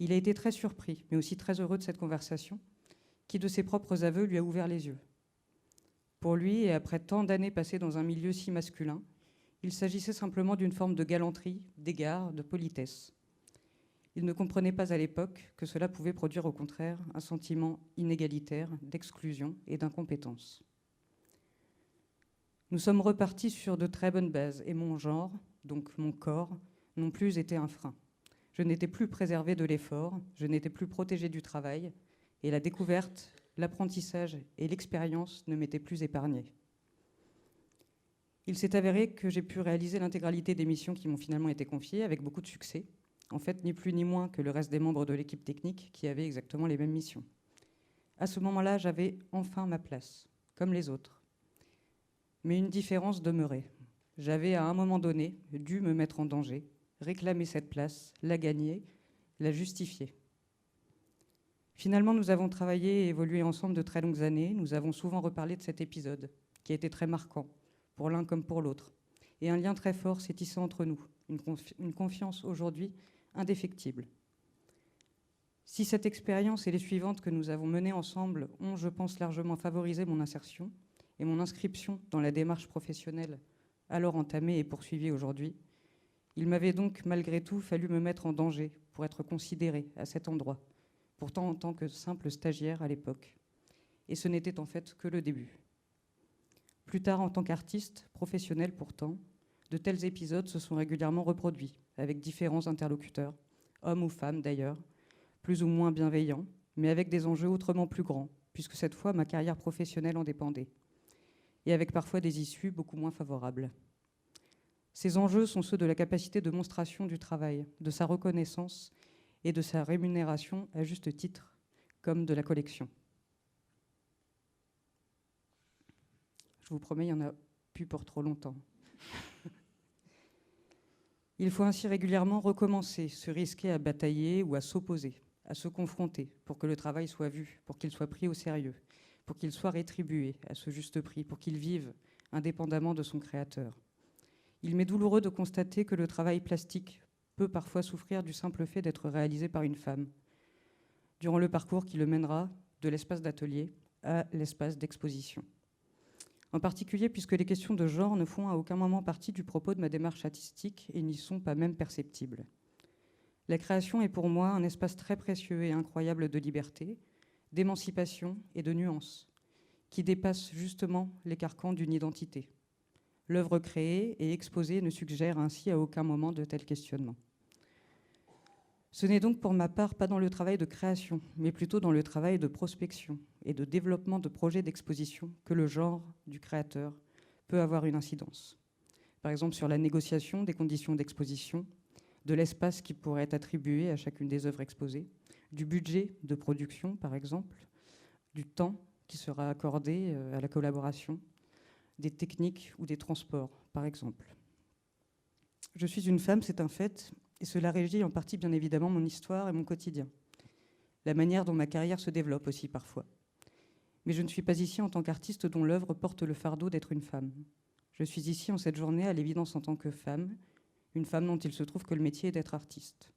Speaker 3: Il a été très surpris, mais aussi très heureux de cette conversation, qui de ses propres aveux lui a ouvert les yeux. Pour lui, et après tant d'années passées dans un milieu si masculin, il s'agissait simplement d'une forme de galanterie, d'égard, de politesse. Il ne comprenait pas à l'époque que cela pouvait produire au contraire un sentiment inégalitaire, d'exclusion et d'incompétence. Nous sommes repartis sur de très bonnes bases et mon genre, donc mon corps, non plus était un frein. Je n'étais plus préservée de l'effort, je n'étais plus protégée du travail et la découverte, l'apprentissage et l'expérience ne m'étaient plus épargnés. Il s'est avéré que j'ai pu réaliser l'intégralité des missions qui m'ont finalement été confiées avec beaucoup de succès. En fait, ni plus ni moins que le reste des membres de l'équipe technique qui avaient exactement les mêmes missions. À ce moment-là, j'avais enfin ma place, comme les autres. Mais une différence demeurait. J'avais à un moment donné dû me mettre en danger, réclamer cette place, la gagner, la justifier. Finalement, nous avons travaillé et évolué ensemble de très longues années. Nous avons souvent reparlé de cet épisode, qui a été très marquant, pour l'un comme pour l'autre. Et un lien très fort s'est tissé entre nous, une confiance aujourd'hui indéfectible. Si cette expérience et les suivantes que nous avons menées ensemble ont, je pense, largement favorisé mon insertion et mon inscription dans la démarche professionnelle alors entamée et poursuivie aujourd'hui, il m'avait donc malgré tout fallu me mettre en danger pour être considérée à cet endroit, pourtant en tant que simple stagiaire à l'époque. Et ce n'était en fait que le début. Plus tard, en tant qu'artiste, professionnel pourtant, de tels épisodes se sont régulièrement reproduits, avec différents interlocuteurs, hommes ou femmes d'ailleurs, plus ou moins bienveillants, mais avec des enjeux autrement plus grands, puisque cette fois, ma carrière professionnelle en dépendait, et avec parfois des issues beaucoup moins favorables. Ces enjeux sont ceux de la capacité de monstration du travail, de sa reconnaissance et de sa rémunération à juste titre, comme de la collection. Je vous promets, il n'y en a plus pour trop longtemps. Il faut ainsi régulièrement recommencer, se risquer à batailler ou à s'opposer, à se confronter pour que le travail soit vu, pour qu'il soit pris au sérieux, pour qu'il soit rétribué à ce juste prix, pour qu'il vive indépendamment de son créateur. Il m'est douloureux de constater que le travail plastique peut parfois souffrir du simple fait d'être réalisé par une femme, durant le parcours qui le mènera de l'espace d'atelier à l'espace d'exposition. En particulier puisque les questions de genre ne font à aucun moment partie du propos de ma démarche artistique et n'y sont pas même perceptibles. La création est pour moi un espace très précieux et incroyable de liberté, d'émancipation et de nuance, qui dépasse justement les carcans d'une identité. L'œuvre créée et exposée ne suggère ainsi à aucun moment de tels questionnements. Ce n'est donc pour ma part pas dans le travail de création, mais plutôt dans le travail de prospection et de développement de projets d'exposition que le genre du créateur peut avoir une incidence. Par exemple sur la négociation des conditions d'exposition, de l'espace qui pourrait être attribué à chacune des œuvres exposées, du budget de production par exemple, du temps qui sera accordé à la collaboration, des techniques ou des transports par exemple. Je suis une femme, c'est un fait, et cela régit en partie bien évidemment mon histoire et mon quotidien. La manière dont ma carrière se développe aussi parfois. Mais je ne suis pas ici en tant qu'artiste dont l'œuvre porte le fardeau d'être une femme. Je suis ici en cette journée à l'évidence en tant que femme, une femme dont il se trouve que le métier est d'être artiste.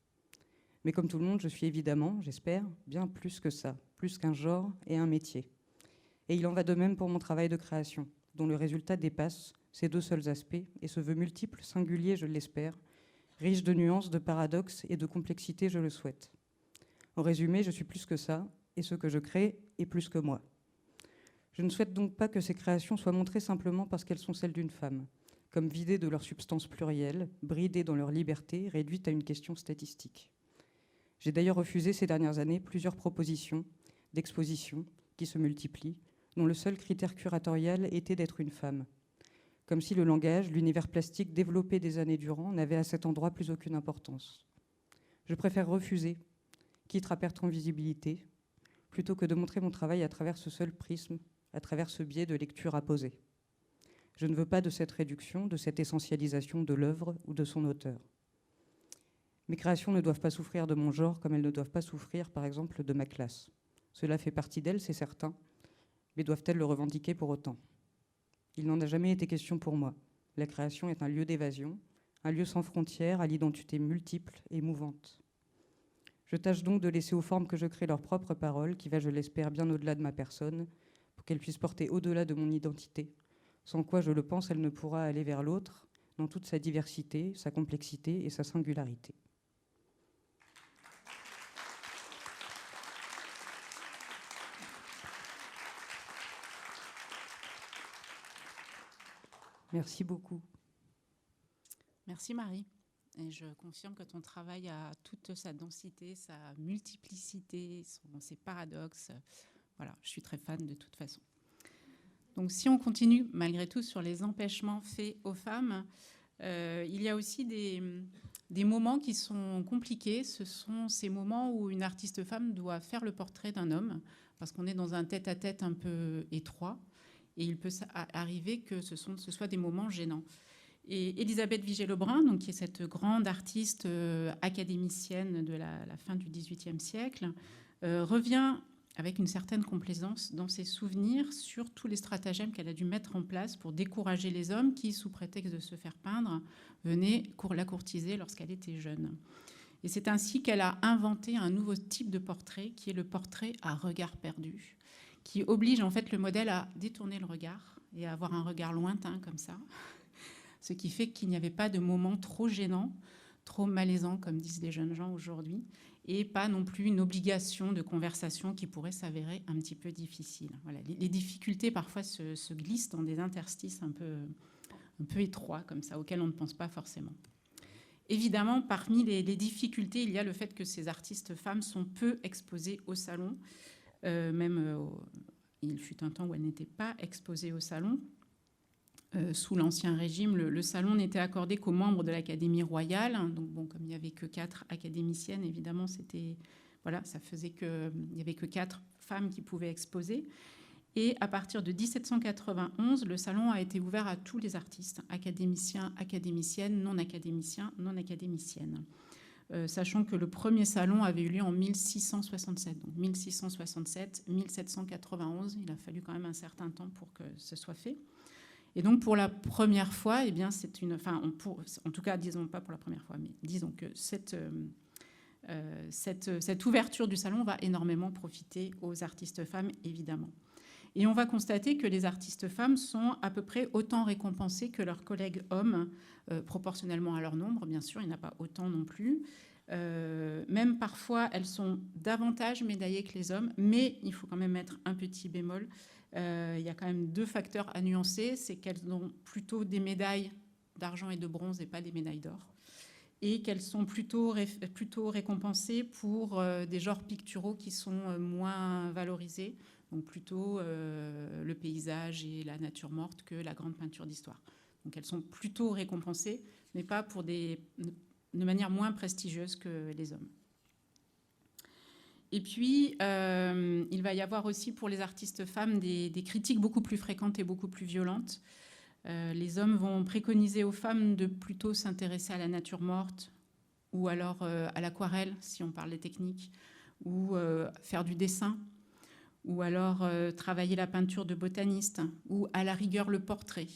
Speaker 3: Mais comme tout le monde, je suis évidemment, j'espère, bien plus que ça, plus qu'un genre et un métier. Et il en va de même pour mon travail de création, dont le résultat dépasse ces deux seuls aspects et se veut multiple, singulier, je l'espère, riche de nuances, de paradoxes et de complexité, je le souhaite. En résumé, je suis plus que ça, et ce que je crée est plus que moi. Je ne souhaite donc pas que ces créations soient montrées simplement parce qu'elles sont celles d'une femme, comme vidées de leur substance plurielle, bridées dans leur liberté, réduites à une question statistique. J'ai d'ailleurs refusé ces dernières années plusieurs propositions d'exposition qui se multiplient, dont le seul critère curatorial était d'être une femme. Comme si le langage, l'univers plastique développé des années durant n'avait à cet endroit plus aucune importance. Je préfère refuser, quitte à perdre en visibilité, plutôt que de montrer mon travail à travers ce seul prisme, à travers ce biais de lecture apposée. Je ne veux pas de cette réduction, de cette essentialisation de l'œuvre ou de son auteur. Mes créations ne doivent pas souffrir de mon genre comme elles ne doivent pas souffrir, par exemple, de ma classe. Cela fait partie d'elles, c'est certain, mais doivent-elles le revendiquer pour autant ? Il n'en a jamais été question pour moi. La création est un lieu d'évasion, un lieu sans frontières, à l'identité multiple et mouvante. Je tâche donc de laisser aux formes que je crée leur propre parole, qui va, je l'espère, bien au-delà de ma personne, pour qu'elles puissent porter au-delà de mon identité, sans quoi, je le pense, elle ne pourra aller vers l'autre, dans toute sa diversité, sa complexité et sa singularité. Merci beaucoup.
Speaker 2: Merci Marie. Et je confirme que ton travail a toute sa densité, sa multiplicité, ses paradoxes. Voilà, je suis très fan de toute façon. Donc si on continue malgré tout sur les empêchements faits aux femmes, il y a aussi des moments qui sont compliqués. Ce sont ces moments où une artiste femme doit faire le portrait d'un homme, parce qu'on est dans un tête-à-tête un peu étroit. Et il peut arriver que ce soit des moments gênants. Et Elisabeth Vigée-Lebrun, donc, qui est cette grande artiste académicienne de la fin du XVIIIe siècle, revient avec une certaine complaisance dans ses souvenirs sur tous les stratagèmes qu'elle a dû mettre en place pour décourager les hommes qui, sous prétexte de se faire peindre, venaient la courtiser lorsqu'elle était jeune. Et c'est ainsi qu'elle a inventé un nouveau type de portrait, qui est le portrait à regard perdu, qui oblige en fait le modèle à détourner le regard et à avoir un regard lointain comme ça, ce qui fait qu'il n'y avait pas de moment trop gênant, trop malaisant comme disent les jeunes gens aujourd'hui, et pas non plus une obligation de conversation qui pourrait s'avérer un petit peu difficile. Voilà, les difficultés parfois se glissent dans des interstices un peu étroits comme ça, auxquels on ne pense pas forcément. Évidemment, parmi les difficultés, il y a le fait que ces artistes femmes sont peu exposées au salon. Il fut un temps où elle n'était pas exposée au salon. Sous l'Ancien Régime, le salon n'était accordé qu'aux membres de l'Académie royale. Donc, bon, comme il n'y avait que 4 académiciennes, évidemment, ça faisait qu'il n'y avait que 4 femmes qui pouvaient exposer. Et à partir de 1791, le salon a été ouvert à tous les artistes, académiciens, académiciennes, non académiciens, non académiciennes. Sachant que le premier salon avait eu lieu en 1667. Donc 1667, 1791, il a fallu quand même un certain temps pour que ce soit fait. Et donc pour la première fois, eh bien, en tout cas, disons pas pour la première fois, mais disons que cette ouverture du salon va énormément profiter aux artistes femmes, évidemment. Et on va constater que les artistes femmes sont à peu près autant récompensées que leurs collègues hommes, proportionnellement à leur nombre, bien sûr, il n'y en a pas autant non plus. Même parfois, elles sont davantage médaillées que les hommes, mais il faut quand même mettre un petit bémol. Il y a quand même 2 facteurs à nuancer, c'est qu'elles ont plutôt des médailles d'argent et de bronze et pas des médailles d'or. et qu'elles sont plutôt récompensées pour des genres picturaux qui sont moins valorisés, donc plutôt le paysage et la nature morte que la grande peinture d'histoire. Donc elles sont plutôt récompensées, mais pas de manière moins prestigieuse que les hommes. Et puis, il va y avoir aussi pour les artistes femmes des critiques beaucoup plus fréquentes et beaucoup plus violentes. Les hommes vont préconiser aux femmes de plutôt s'intéresser à la nature morte ou alors à l'aquarelle, si on parle des techniques, ou faire du dessin, ou alors travailler la peinture de botaniste, ou à la rigueur le portrait.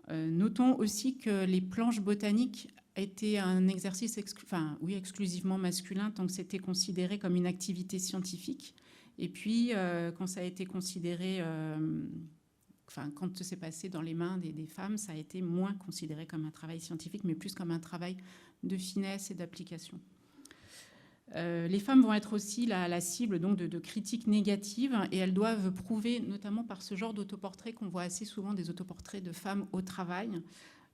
Speaker 2: Notons aussi que les planches botaniques étaient un exercice exclusivement masculin tant que c'était considéré comme une activité scientifique. Et puis, quand ça a été considéré... quand c'est passé dans les mains des femmes, ça a été moins considéré comme un travail scientifique, mais plus comme un travail de finesse et d'application. Les femmes vont être aussi la cible donc, de critiques négatives, et elles doivent prouver, notamment par ce genre d'autoportrait qu'on voit assez souvent, des autoportraits de femmes au travail,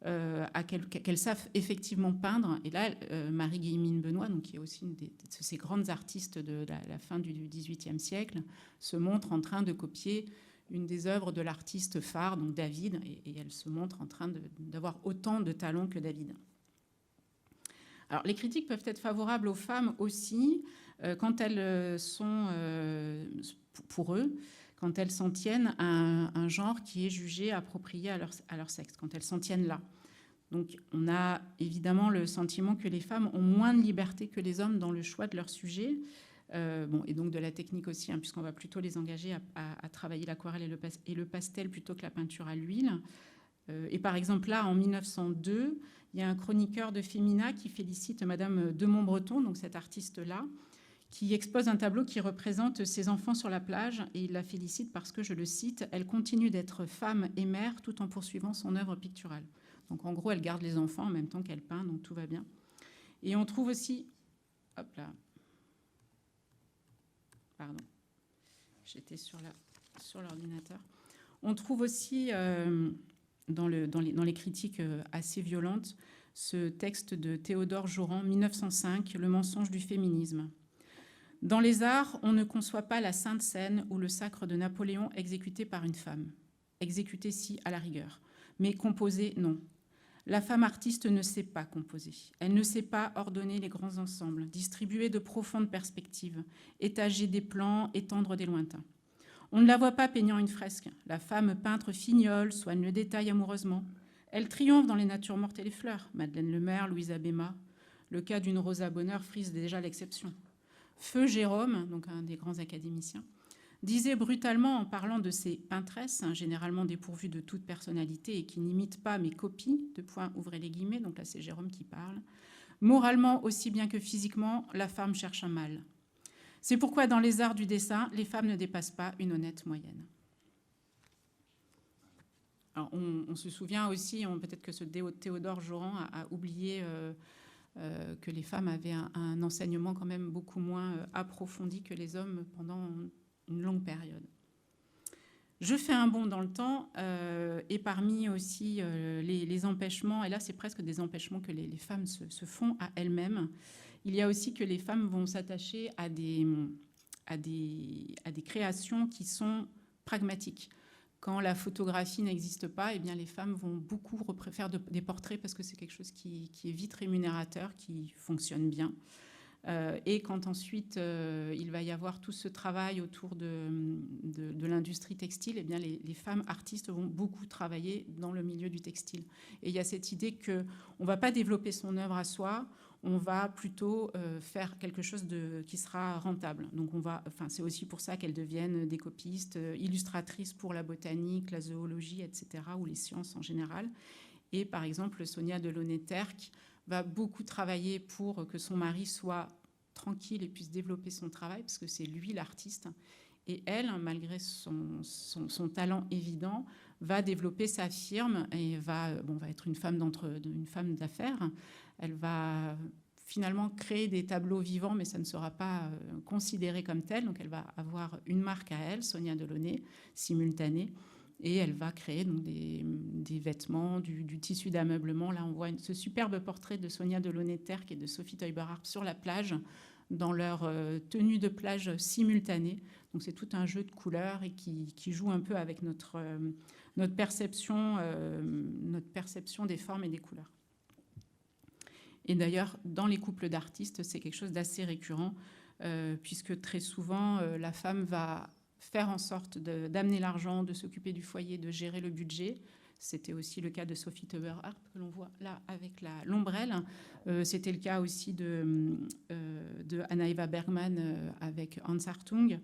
Speaker 2: qu'elles savent effectivement peindre. Et là, Marie-Guillemine Benoît, donc, qui est aussi une de ces grandes artistes de la fin du XVIIIe siècle, se montre en train de copier une des œuvres de l'artiste phare, donc David, et elle se montre en train d'avoir autant de talent que David. Alors, les critiques peuvent être favorables aux femmes aussi quand elles sont, pour eux, quand elles s'en tiennent à un genre qui est jugé approprié à leur sexe, quand elles s'en tiennent là. Donc, on a évidemment le sentiment que les femmes ont moins de liberté que les hommes dans le choix de leur sujet, et donc de la technique aussi, puisqu'on va plutôt les engager à travailler l'aquarelle et le pastel plutôt que la peinture à l'huile. Et par exemple, là, en 1902, il y a un chroniqueur de Femina qui félicite Madame de Montbreton, donc cette artiste-là, qui expose un tableau qui représente ses enfants sur la plage, et il la félicite parce que, je le cite, « Elle continue d'être femme et mère tout en poursuivant son œuvre picturale ». Donc en gros, elle garde les enfants en même temps qu'elle peint, donc tout va bien. Et on trouve aussi... Hop là. Pardon. J'étais sur l'ordinateur. On trouve aussi... dans les critiques assez violentes, ce texte de Théodore Joran, 1905, « Le mensonge du féminisme ». Dans les arts, on ne conçoit pas la sainte scène ou le sacre de Napoléon exécuté par une femme. Exécuté, si, à la rigueur. Mais composé, non. La femme artiste ne sait pas composer. Elle ne sait pas ordonner les grands ensembles, distribuer de profondes perspectives, étager des plans, étendre des lointains. On ne la voit pas peignant une fresque. La femme peintre fignole, soigne le détail amoureusement. Elle triomphe dans les natures mortes et les fleurs. Madeleine Lemaire, Louise Abéma. Le cas d'une Rosa Bonheur frise déjà l'exception. Feu Jérôme, donc un des grands académiciens, disait brutalement en parlant de ces peintresses, généralement dépourvues de toute personnalité et qui n'imitent pas mais copient, ouvrez les guillemets, donc là c'est Jérôme qui parle, moralement aussi bien que physiquement, la femme cherche un mâle. C'est pourquoi dans les arts du dessin, les femmes ne dépassent pas une honnête moyenne. Alors, on se souvient aussi, peut-être que ce Théodore Joran a oublié que les femmes avaient un enseignement quand même beaucoup moins approfondi que les hommes pendant une longue période. Je fais un bond dans le temps, et parmi aussi les empêchements, et là c'est presque des empêchements que les femmes se font à elles-mêmes, il y a aussi que les femmes vont s'attacher à des créations qui sont pragmatiques. Quand la photographie n'existe pas, eh bien les femmes vont beaucoup faire des portraits parce que c'est quelque chose qui est vite rémunérateur, qui fonctionne bien. Et quand ensuite il va y avoir tout ce travail autour de l'industrie textile, eh bien les femmes artistes vont beaucoup travailler dans le milieu du textile. Et il y a cette idée qu'on ne va pas développer son œuvre à soi, on va plutôt faire quelque chose qui sera rentable. Donc c'est aussi pour ça qu'elles deviennent des copistes, illustratrices pour la botanique, la zoologie, etc., ou les sciences en général. Et par exemple, Sonia Delaunay-Terq va beaucoup travailler pour que son mari soit tranquille et puisse développer son travail, parce que c'est lui l'artiste. Et elle, malgré son talent évident, va développer sa firme et va être une femme d'affaires. Elle va finalement créer des tableaux vivants, mais ça ne sera pas considéré comme tel. Donc elle va avoir une marque à elle, Sonia Delaunay, simultanée. Et elle va créer donc des vêtements, du tissu d'ameublement. Là, on voit ce superbe portrait de Sonia Delaunay-Terre et de Sophie Teuber-Harp sur la plage, dans leur tenue de plage simultanée. Donc c'est tout un jeu de couleurs et qui joue un peu avec notre perception des formes et des couleurs. Et d'ailleurs, dans les couples d'artistes, c'est quelque chose d'assez récurrent, puisque très souvent, la femme va faire en sorte d'amener l'argent, de s'occuper du foyer, de gérer le budget. C'était aussi le cas de Sophie Teuber-Harp, que l'on voit là avec l'ombrelle. C'était le cas aussi de Anna-Eva Bergman avec Hans Hartung.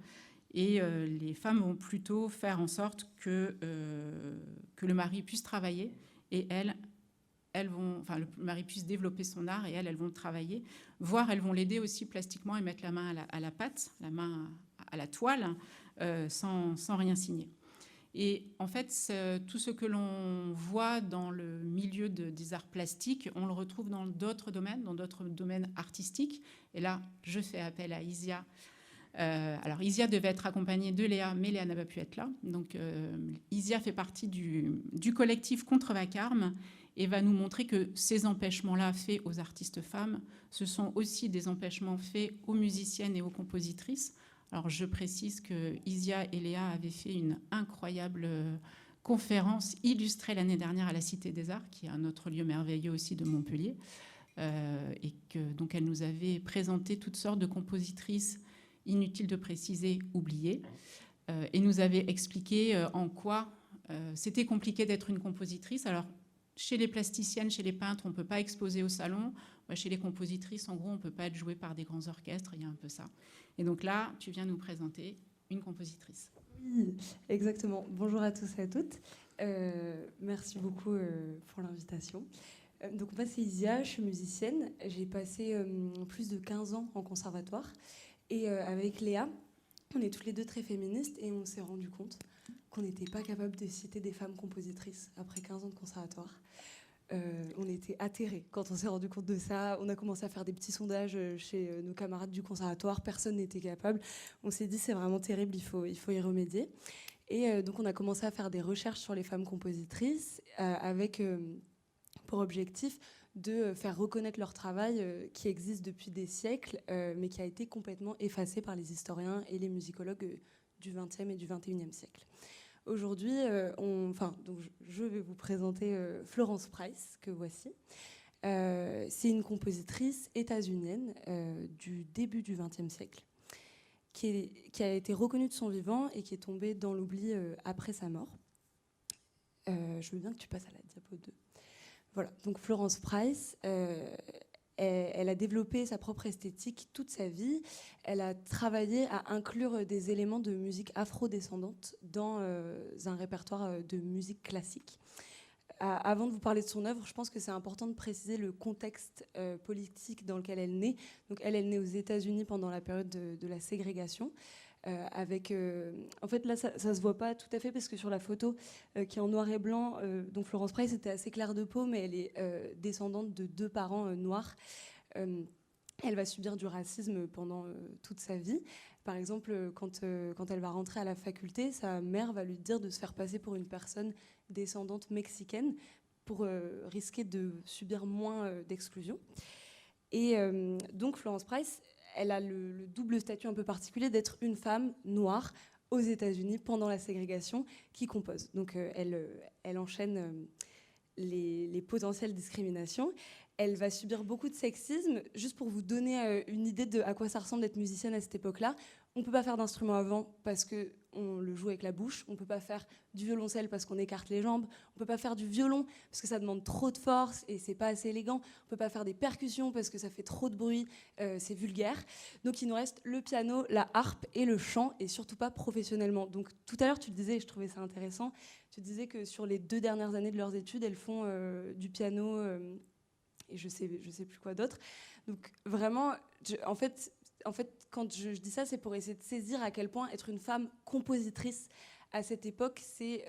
Speaker 2: Et les femmes vont plutôt faire en sorte que le mari puisse travailler et le mari puisse développer son art et elles vont travailler, voire elles vont l'aider aussi plastiquement et mettre la main à la pâte, la main à la toile, sans rien signer. Et en fait, tout ce que l'on voit dans le milieu des arts plastiques, on le retrouve dans d'autres domaines artistiques. Et là, je fais appel à Isia. Alors, Isia devait être accompagnée de Léa, mais Léa n'a pas pu être là. Donc, Isia fait partie du collectif Contre Vacarme et va nous montrer que ces empêchements-là faits aux artistes femmes, ce sont aussi des empêchements faits aux musiciennes et aux compositrices. Alors, je précise que Isia et Léa avaient fait une incroyable conférence illustrée l'année dernière à la Cité des Arts, qui est un autre lieu merveilleux aussi de Montpellier, et que donc elle nous avait présenté toutes sortes de compositrices, inutile de préciser, oubliées, et nous avait expliqué en quoi c'était compliqué d'être une compositrice. Alors, chez les plasticiennes, chez les peintres, on ne peut pas exposer au salon. Chez les compositrices, en gros, on ne peut pas être joué par des grands orchestres. Il y a un peu ça. Et donc là, tu viens nous présenter une compositrice.
Speaker 4: Oui, exactement. Bonjour à tous et à toutes. Merci beaucoup pour l'invitation. Donc moi, c'est Isia, je suis musicienne. J'ai passé plus de 15 ans en conservatoire. Et avec Léa, on est toutes les deux très féministes et on s'est rendu compte qu'on n'était pas capable de citer des femmes compositrices après 15 ans de conservatoire. On était atterrés quand on s'est rendu compte de ça. On a commencé à faire des petits sondages chez nos camarades du conservatoire. Personne n'était capable. On s'est dit c'est vraiment terrible, il faut y remédier. Et donc on a commencé à faire des recherches sur les femmes compositrices avec pour objectif de faire reconnaître leur travail qui existe depuis des siècles, mais qui a été complètement effacé par les historiens et les musicologues du XXe et du XXIe siècle. Aujourd'hui, donc je vais vous présenter Florence Price, que voici. C'est une compositrice états-unienne du début du XXe siècle, qui a été reconnue de son vivant et qui est tombée dans l'oubli après sa mort. Je veux bien que tu passes à la diapo 2. Voilà, donc Florence Price, elle a développé sa propre esthétique toute sa vie. Elle a travaillé à inclure des éléments de musique afro-descendante dans un répertoire de musique classique. Avant de vous parler de son œuvre, je pense que c'est important de préciser le contexte politique dans lequel elle naît. Donc elle est née aux États-Unis pendant la période de la ségrégation. En fait, là, ça se voit pas tout à fait parce que sur la photo qui est en noir et blanc, donc Florence Price était assez claire de peau, mais elle est descendante de 2 parents noirs. Elle va subir du racisme pendant toute sa vie. Par exemple, quand elle va rentrer à la faculté, sa mère va lui dire de se faire passer pour une personne descendante mexicaine pour risquer de subir moins d'exclusion. Et donc Florence Price, elle a le double statut un peu particulier d'être une femme noire aux États-Unis pendant la ségrégation qui compose. Donc elle enchaîne les potentielles discriminations. Elle va subir beaucoup de sexisme. Juste pour vous donner une idée de à quoi ça ressemble d'être musicienne à cette époque-là, on ne peut pas faire d'instrument avant parce qu'on le joue avec la bouche. On ne peut pas faire du violoncelle parce qu'on écarte les jambes. On ne peut pas faire du violon parce que ça demande trop de force et c'est pas assez élégant. On ne peut pas faire des percussions parce que ça fait trop de bruit, c'est vulgaire. Donc il nous reste le piano, la harpe et le chant, et surtout pas professionnellement. Donc tout à l'heure tu le disais, et je trouvais ça intéressant, tu disais que sur les 2 dernières années de leurs études, elles font du piano et je sais plus quoi d'autre. Donc vraiment, en fait, quand je dis ça, c'est pour essayer de saisir à quel point être une femme compositrice à cette époque, c'est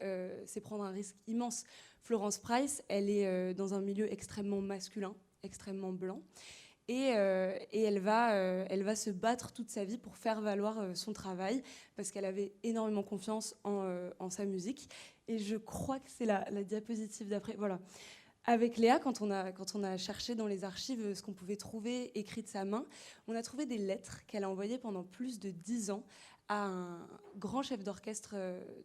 Speaker 4: prendre un risque immense. Florence Price, elle est dans un milieu extrêmement masculin, extrêmement blanc, et elle va se battre toute sa vie pour faire valoir son travail, parce qu'elle avait énormément confiance en sa musique. Et je crois que c'est la diapositive d'après. Voilà. Avec Léa, quand on a cherché dans les archives ce qu'on pouvait trouver écrit de sa main, on a trouvé des lettres qu'elle a envoyées pendant plus de 10 ans à un grand chef d'orchestre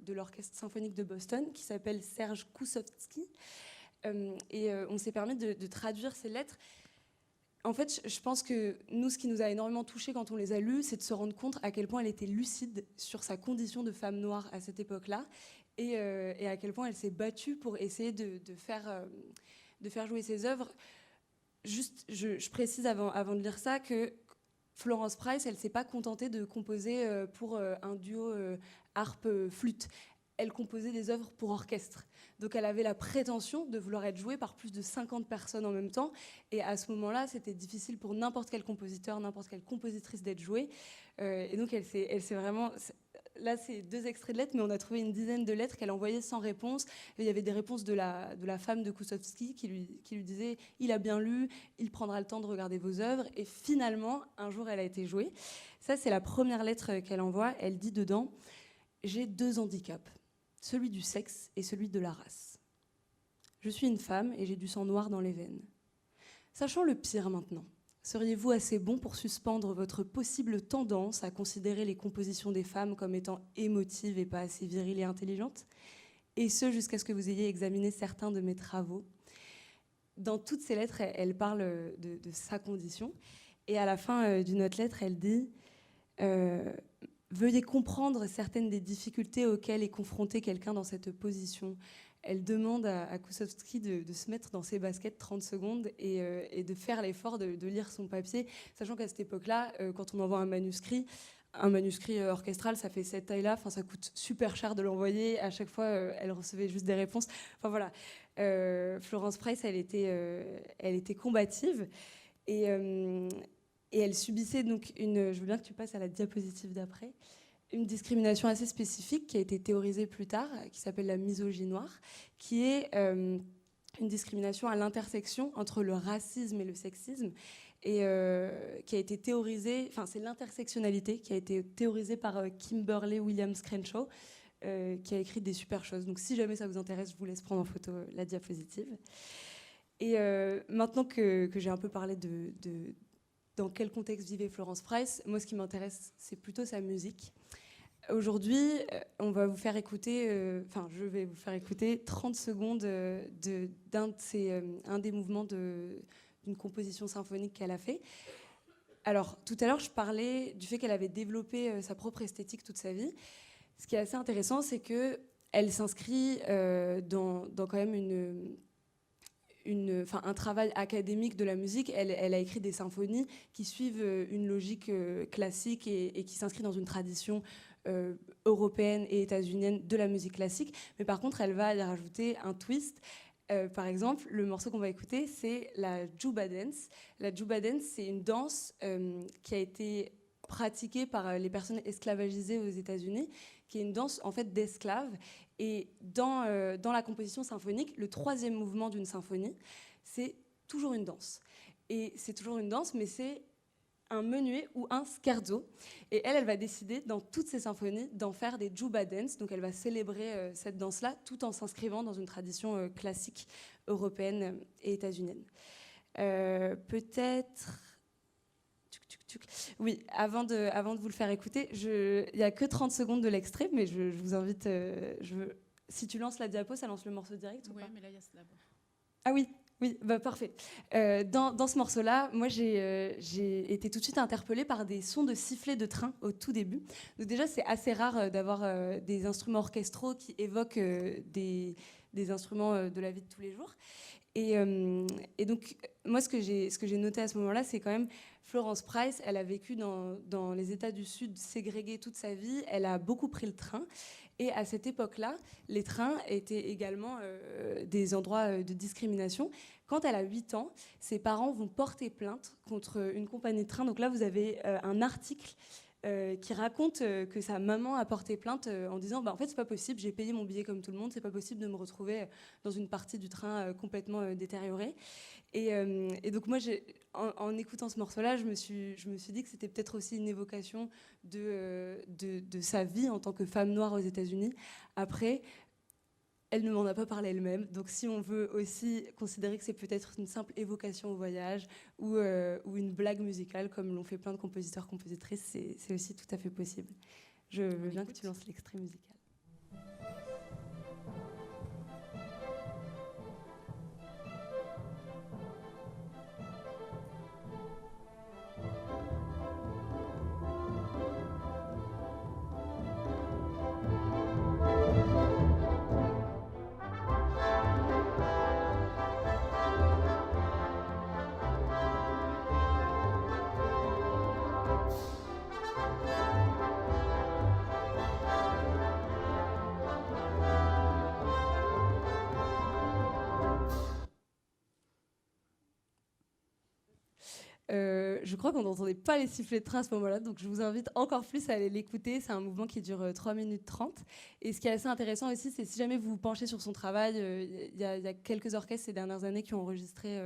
Speaker 4: de l'Orchestre symphonique de Boston qui s'appelle Serge Koussovski. On s'est permis de traduire ces lettres. En fait, je pense que nous, ce qui nous a énormément touchés quand on les a lues, c'est de se rendre compte à quel point elle était lucide sur sa condition de femme noire à cette époque-là et à quel point elle s'est battue pour essayer de faire jouer ses œuvres. Juste, je précise avant de lire ça que Florence Price, elle ne s'est pas contentée de composer pour un duo harpe-flûte. Elle composait des œuvres pour orchestre. Donc elle avait la prétention de vouloir être jouée par plus de 50 personnes en même temps. Et à ce moment-là, c'était difficile pour n'importe quel compositeur, n'importe quelle compositrice d'être jouée. Et donc elle s'est vraiment... Là, c'est 2 extraits de lettres, mais on a trouvé une dizaine de lettres qu'elle envoyait sans réponse. Et il y avait des réponses de la femme de Koussovski qui lui disait « Il a bien lu, il prendra le temps de regarder vos œuvres. » Et finalement, un jour, elle a été jouée. Ça, c'est la première lettre qu'elle envoie. Elle dit dedans « J'ai 2 handicaps, celui du sexe et celui de la race. Je suis une femme et j'ai du sang noir dans les veines. Sachant le pire maintenant, seriez-vous assez bon pour suspendre votre possible tendance à considérer les compositions des femmes comme étant émotives et pas assez viriles et intelligentes ? Et ce, jusqu'à ce que vous ayez examiné certains de mes travaux. » Dans toutes ces lettres, elle parle de sa condition. Et à la fin d'une autre lettre, elle dit veuillez comprendre certaines des difficultés auxquelles est confronté quelqu'un dans cette position. Elle demande à Koussovski de se mettre dans ses baskets 30 secondes et de faire l'effort de lire son papier, sachant qu'à cette époque-là, quand on envoie un manuscrit orchestral, ça fait cette taille-là, ça coûte super cher de l'envoyer. À chaque fois, elle recevait juste des réponses. Enfin voilà, Florence Price, elle était combative et elle subissait donc je veux bien que tu passes à la diapositive d'après, une discrimination assez spécifique qui a été théorisée plus tard, qui s'appelle la misogynoire, qui est une discrimination à l'intersection entre le racisme et le sexisme, et qui a été théorisée, c'est l'intersectionnalité qui a été théorisée par Kimberly Williams Crenshaw, qui a écrit des super choses. Donc si jamais ça vous intéresse, je vous laisse prendre en photo la diapositive. Et maintenant que j'ai un peu parlé dans quel contexte vivait Florence Price, moi ce qui m'intéresse, c'est plutôt sa musique. Aujourd'hui, je vais vous faire écouter 30 secondes d'un des mouvements d'une composition symphonique qu'elle a fait. Alors, tout à l'heure, je parlais du fait qu'elle avait développé sa propre esthétique toute sa vie. Ce qui est assez intéressant, c'est qu'elle s'inscrit dans quand même un travail académique de la musique. Elle a écrit des symphonies qui suivent une logique classique et qui s'inscrit dans une tradition européenne et états-unienne de la musique classique. Mais par contre, elle va y rajouter un twist. Par exemple, le morceau qu'on va écouter, c'est la Juba Dance. La Juba Dance, c'est une danse qui a été pratiquée par les personnes esclavagisées aux États-Unis, qui est une danse en fait d'esclaves. Et dans la composition symphonique, le 3e mouvement d'une symphonie, c'est toujours une danse. Et c'est toujours une danse, mais c'est un menuet ou un scherzo. Et elle va décider, dans toutes ses symphonies, d'en faire des Juba Dance. Donc elle va célébrer cette danse-là, tout en s'inscrivant dans une tradition classique européenne et états-unienne. Peut-être... Oui, avant de vous le faire écouter, il n'y a que 30 secondes de l'extrait, mais je vous invite... Si tu lances la diapo, ça lance le morceau direct ou pas ?
Speaker 2: Oui, mais là, il y a cela.
Speaker 4: Ah oui, parfait. Dans ce morceau-là, moi, j'ai été tout de suite interpellée par des sons de sifflet de train au tout début. Donc déjà, c'est assez rare d'avoir des instruments orchestraux qui évoquent des instruments de la vie de tous les jours. Et donc, moi, ce que j'ai noté à ce moment-là, c'est quand même Florence Price, elle a vécu dans les États du Sud ségrégés toute sa vie. Elle a beaucoup pris le train. Et à cette époque-là, les trains étaient également des endroits de discrimination. Quand elle a 8 ans, ses parents vont porter plainte contre une compagnie de train. Donc là, vous avez un article qui raconte que sa maman a porté plainte en disant en fait, c'est pas possible, j'ai payé mon billet comme tout le monde, c'est pas possible de me retrouver dans une partie du train complètement détériorée. Et donc moi, en écoutant ce morceau-là, je me suis dit que c'était peut-être aussi une évocation de sa vie en tant que femme noire aux États-Unis. Après, elle ne m'en a pas parlé elle-même. Donc si on veut aussi considérer que c'est peut-être une simple évocation au voyage ou une blague musicale, comme l'ont fait plein de compositeurs, compositrices, c'est aussi tout à fait possible. Je veux bien que tu lances l'extrait musical. Je crois qu'on n'entendait pas les sifflets de train à ce moment-là, donc je vous invite encore plus à aller l'écouter. C'est un mouvement qui dure 3 minutes 30. Et ce qui est assez intéressant aussi, c'est si jamais vous vous penchez sur son travail, il y a quelques orchestres ces dernières années qui ont enregistré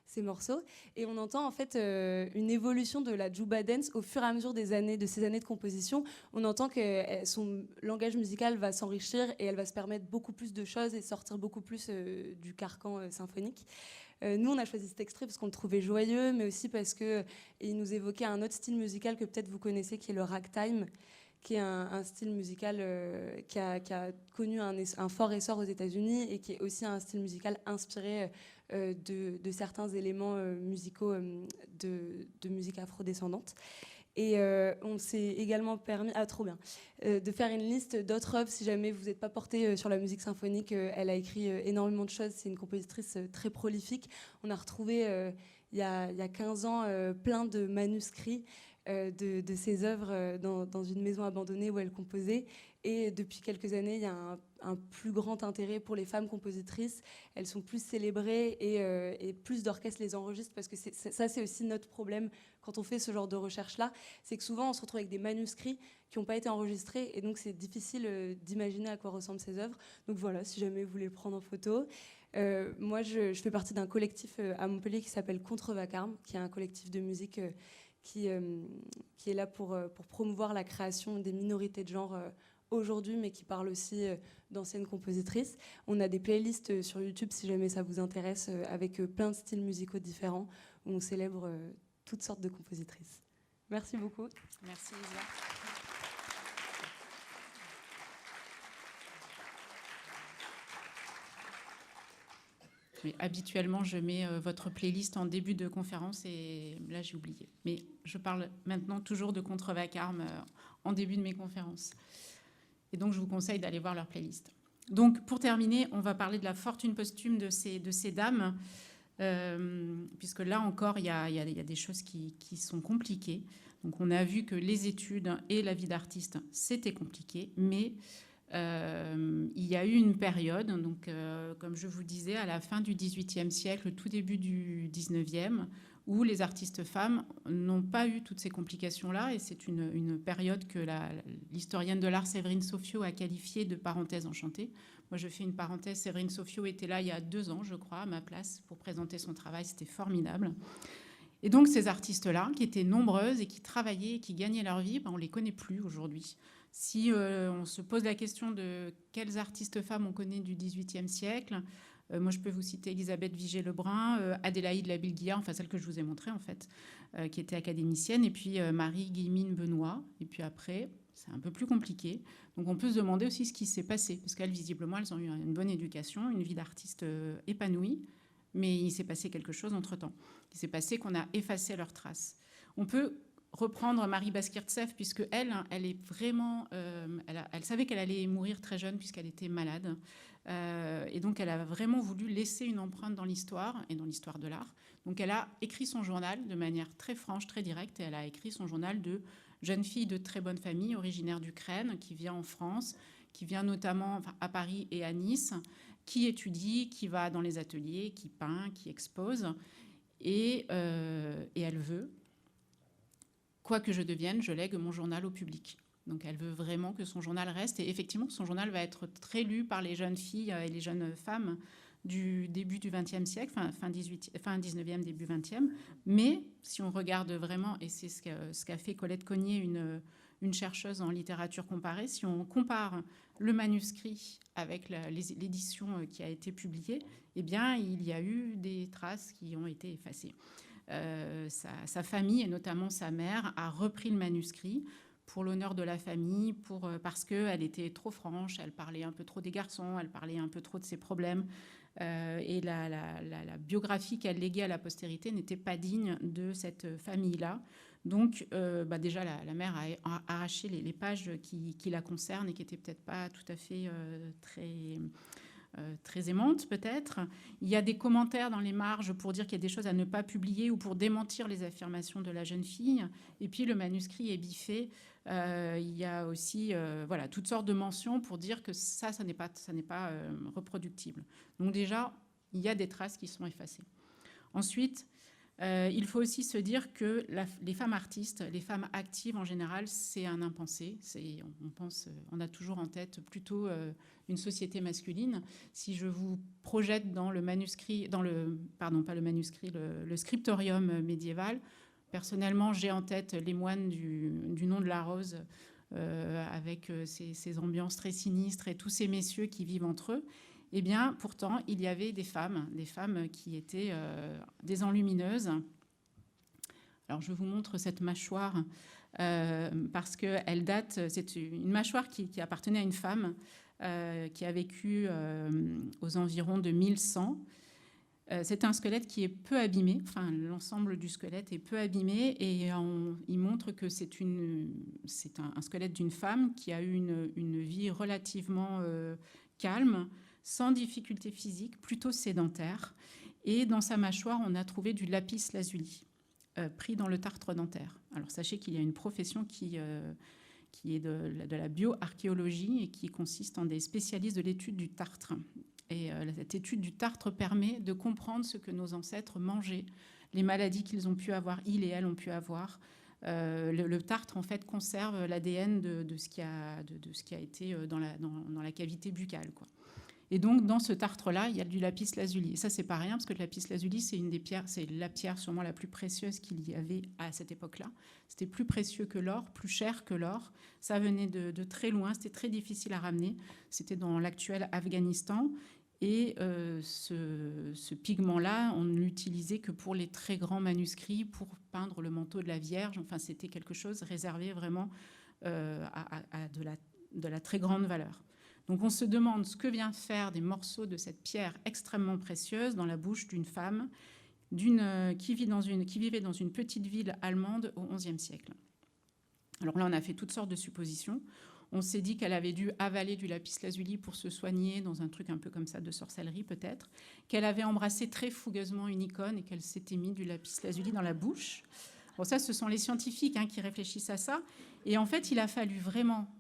Speaker 4: ces morceaux. Et on entend en fait une évolution de la Juba Dance au fur et à mesure des années, de ces années de composition. On entend que son langage musical va s'enrichir et elle va se permettre beaucoup plus de choses et sortir beaucoup plus du carcan symphonique. Nous, on a choisi cet extrait parce qu'on le trouvait joyeux, mais aussi parce qu'il nous évoquait un autre style musical que peut-être vous connaissez, qui est le ragtime, qui est un style musical qui a connu un fort essor aux États-Unis et qui est aussi un style musical inspiré de certains éléments musicaux de musique afrodescendante. Et on s'est également permis, trop bien, de faire une liste d'autres œuvres si jamais vous n'êtes pas porté sur la musique symphonique. Elle a écrit énormément de choses, c'est une compositrice très prolifique. On a retrouvé il y a 15 ans plein de manuscrits de ses œuvres dans une maison abandonnée où elle composait. Et depuis quelques années, il y a un plus grand intérêt pour les femmes compositrices. Elles sont plus célébrées et plus d'orchestres les enregistrent parce que ça, c'est aussi notre problème quand on fait ce genre de recherche-là. C'est que souvent, on se retrouve avec des manuscrits qui n'ont pas été enregistrés et donc c'est difficile d'imaginer à quoi ressemblent ces œuvres. Donc voilà, si jamais vous voulez prendre en photo. Moi, je fais partie d'un collectif à Montpellier qui s'appelle Contre Vacarme, qui est un collectif de musique qui est là pour promouvoir la création des minorités de genre aujourd'hui, mais qui parle aussi d'anciennes compositrices. On a des playlists sur YouTube, si jamais ça vous intéresse, avec plein de styles musicaux différents, où on célèbre toutes sortes de compositrices. Merci beaucoup.
Speaker 2: Merci Isia. Oui, habituellement, je mets votre playlist en début de conférence et là, j'ai oublié. Mais je parle maintenant toujours de Contre Vacarme en début de mes conférences. Et donc, je vous conseille d'aller voir leur playlist. Donc, pour terminer, on va parler de la fortune posthume de ces dames, puisque là encore, il y a des choses qui sont compliquées. Donc, on a vu que les études et la vie d'artiste, c'était compliqué, mais il y a eu une période, donc, comme je vous disais, à la fin du XVIIIe siècle, tout début du XIXe, où les artistes femmes n'ont pas eu toutes ces complications-là. Et c'est une période que l'historienne de l'art Séverine Sofio a qualifiée de parenthèse enchantée. Moi, je fais une parenthèse. Séverine Sofio était là il y a 2 ans, je crois, à ma place, pour présenter son travail. C'était formidable. Et donc, ces artistes-là, qui étaient nombreuses et qui travaillaient et qui gagnaient leur vie, on ne les connaît plus aujourd'hui. Si on se pose la question de quelles artistes femmes on connaît du XVIIIe siècle, moi, je peux vous citer Elisabeth Vigée-Lebrun, Adélaïde Labille-Guiard, enfin celle que je vous ai montrée en fait, qui était académicienne, et puis Marie-Guillemine Benoît. Et puis après, c'est un peu plus compliqué. Donc on peut se demander aussi ce qui s'est passé, parce qu'elles, visiblement, elles ont eu une bonne éducation, une vie d'artiste épanouie, mais il s'est passé quelque chose entre-temps. Il s'est passé qu'on a effacé leurs traces. On peut reprendre Marie Baskirtseff, puisque elle est vraiment... elle savait qu'elle allait mourir très jeune puisqu'elle était malade. Et donc, elle a vraiment voulu laisser une empreinte dans l'histoire et dans l'histoire de l'art. Donc, elle a écrit son journal de manière très franche, très directe, et elle a écrit son journal de jeune fille de très bonne famille, originaire d'Ukraine, qui vient en France, qui vient notamment à Paris et à Nice, qui étudie, qui va dans les ateliers, qui peint, qui expose. Et elle veut, quoi que je devienne, je lègue mon journal au public. Donc elle veut vraiment que son journal reste. Et effectivement, son journal va être très lu par les jeunes filles et les jeunes femmes du début du XXe siècle, fin 19e, début 20e. Mais si on regarde vraiment, et c'est ce qu'a fait Colette Cognier, une chercheuse en littérature comparée. Si on compare le manuscrit avec l'édition qui a été publiée, eh bien, il y a eu des traces qui ont été effacées. Sa famille, et notamment sa mère, a repris le manuscrit pour l'honneur de la famille, parce qu'elle était trop franche, elle parlait un peu trop des garçons, elle parlait un peu trop de ses problèmes. Et la biographie qu'elle léguait à la postérité n'était pas digne de cette famille-là. Donc, déjà, la mère a arraché les pages qui la concernent et qui n'étaient peut-être pas tout à fait très aimantes, peut-être. Il y a des commentaires dans les marges pour dire qu'il y a des choses à ne pas publier ou pour démentir les affirmations de la jeune fille. Et puis, le manuscrit est biffé. Il y a aussi toutes sortes de mentions pour dire que ça n'est pas reproductible. Donc déjà, il y a des traces qui sont effacées. Ensuite, il faut aussi se dire que les femmes artistes, les femmes actives en général, c'est un impensé. On a toujours en tête plutôt une société masculine. Si je vous projette dans le manuscrit, le scriptorium médiéval, personnellement, j'ai en tête les moines du nom de la rose, avec ces ambiances très sinistres et tous ces messieurs qui vivent entre eux. Eh bien, pourtant, il y avait des femmes qui étaient des enlumineuses. Alors, je vous montre cette mâchoire parce qu'elle date. C'est une mâchoire qui appartenait à une femme qui a vécu aux environs de 1100. C'est un squelette qui est peu abîmé. Enfin, l'ensemble du squelette est peu abîmé et il montre que c'est un squelette d'une femme qui a eu une vie relativement calme, sans difficulté physique, plutôt sédentaire. Et dans sa mâchoire, on a trouvé du lapis lazuli pris dans le tartre dentaire. Alors sachez qu'il y a une profession qui est de la bioarchéologie et qui consiste en des spécialistes de l'étude du tartre. Et cette étude du tartre permet de comprendre ce que nos ancêtres mangeaient, les maladies qu'ils ont pu avoir, ils et elles ont pu avoir. Le tartre, en fait, conserve l'ADN de ce qui a été dans la cavité buccale, quoi. Et donc, dans ce tartre-là, il y a du lapis lazuli. Et ça, c'est pas rien, parce que le lapis lazuli, c'est une des pierres, c'est la pierre sûrement la plus précieuse qu'il y avait à cette époque-là. C'était plus précieux que l'or, plus cher que l'or. Ça venait de très loin, c'était très difficile à ramener. C'était dans l'actuel Afghanistan. Et ce pigment-là, on ne l'utilisait que pour les très grands manuscrits, pour peindre le manteau de la Vierge. Enfin, c'était quelque chose réservé vraiment à de la très grande valeur. Donc on se demande ce que vient faire des morceaux de cette pierre extrêmement précieuse dans la bouche d'une femme qui vivait dans une petite ville allemande au XIe siècle. Alors là, on a fait toutes sortes de suppositions. On s'est dit qu'elle avait dû avaler du lapis lazuli pour se soigner dans un truc un peu comme ça de sorcellerie peut-être, qu'elle avait embrassé très fougueusement une icône et qu'elle s'était mis du lapis lazuli dans la bouche. Bon, ça, ce sont les scientifiques qui réfléchissent à ça. Et en fait, il a fallu vraiment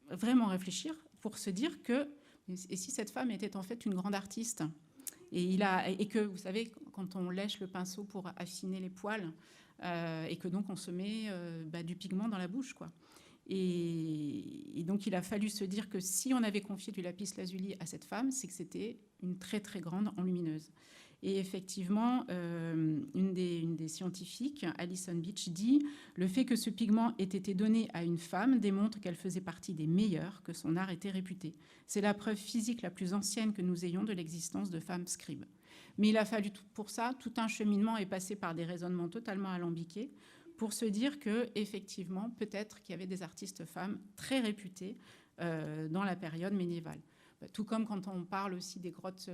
Speaker 2: réfléchir pour se dire que, et si cette femme était en fait une grande artiste, et que, vous savez, quand on lèche le pinceau pour affiner les poils, et que donc on se met du pigment dans la bouche, quoi. Et donc il a fallu se dire que si on avait confié du lapis lazuli à cette femme, c'est que c'était une très très grande enlumineuse. Et effectivement, une des scientifiques, Alison Beach, dit « Le fait que ce pigment ait été donné à une femme démontre qu'elle faisait partie des meilleures, que son art était réputé. C'est la preuve physique la plus ancienne que nous ayons de l'existence de femmes scribes. » Mais il a fallu pour ça, tout un cheminement est passé par des raisonnements totalement alambiqués pour se dire qu'effectivement, peut-être qu'il y avait des artistes femmes très réputées dans la période médiévale. Tout comme quand on parle aussi des grottes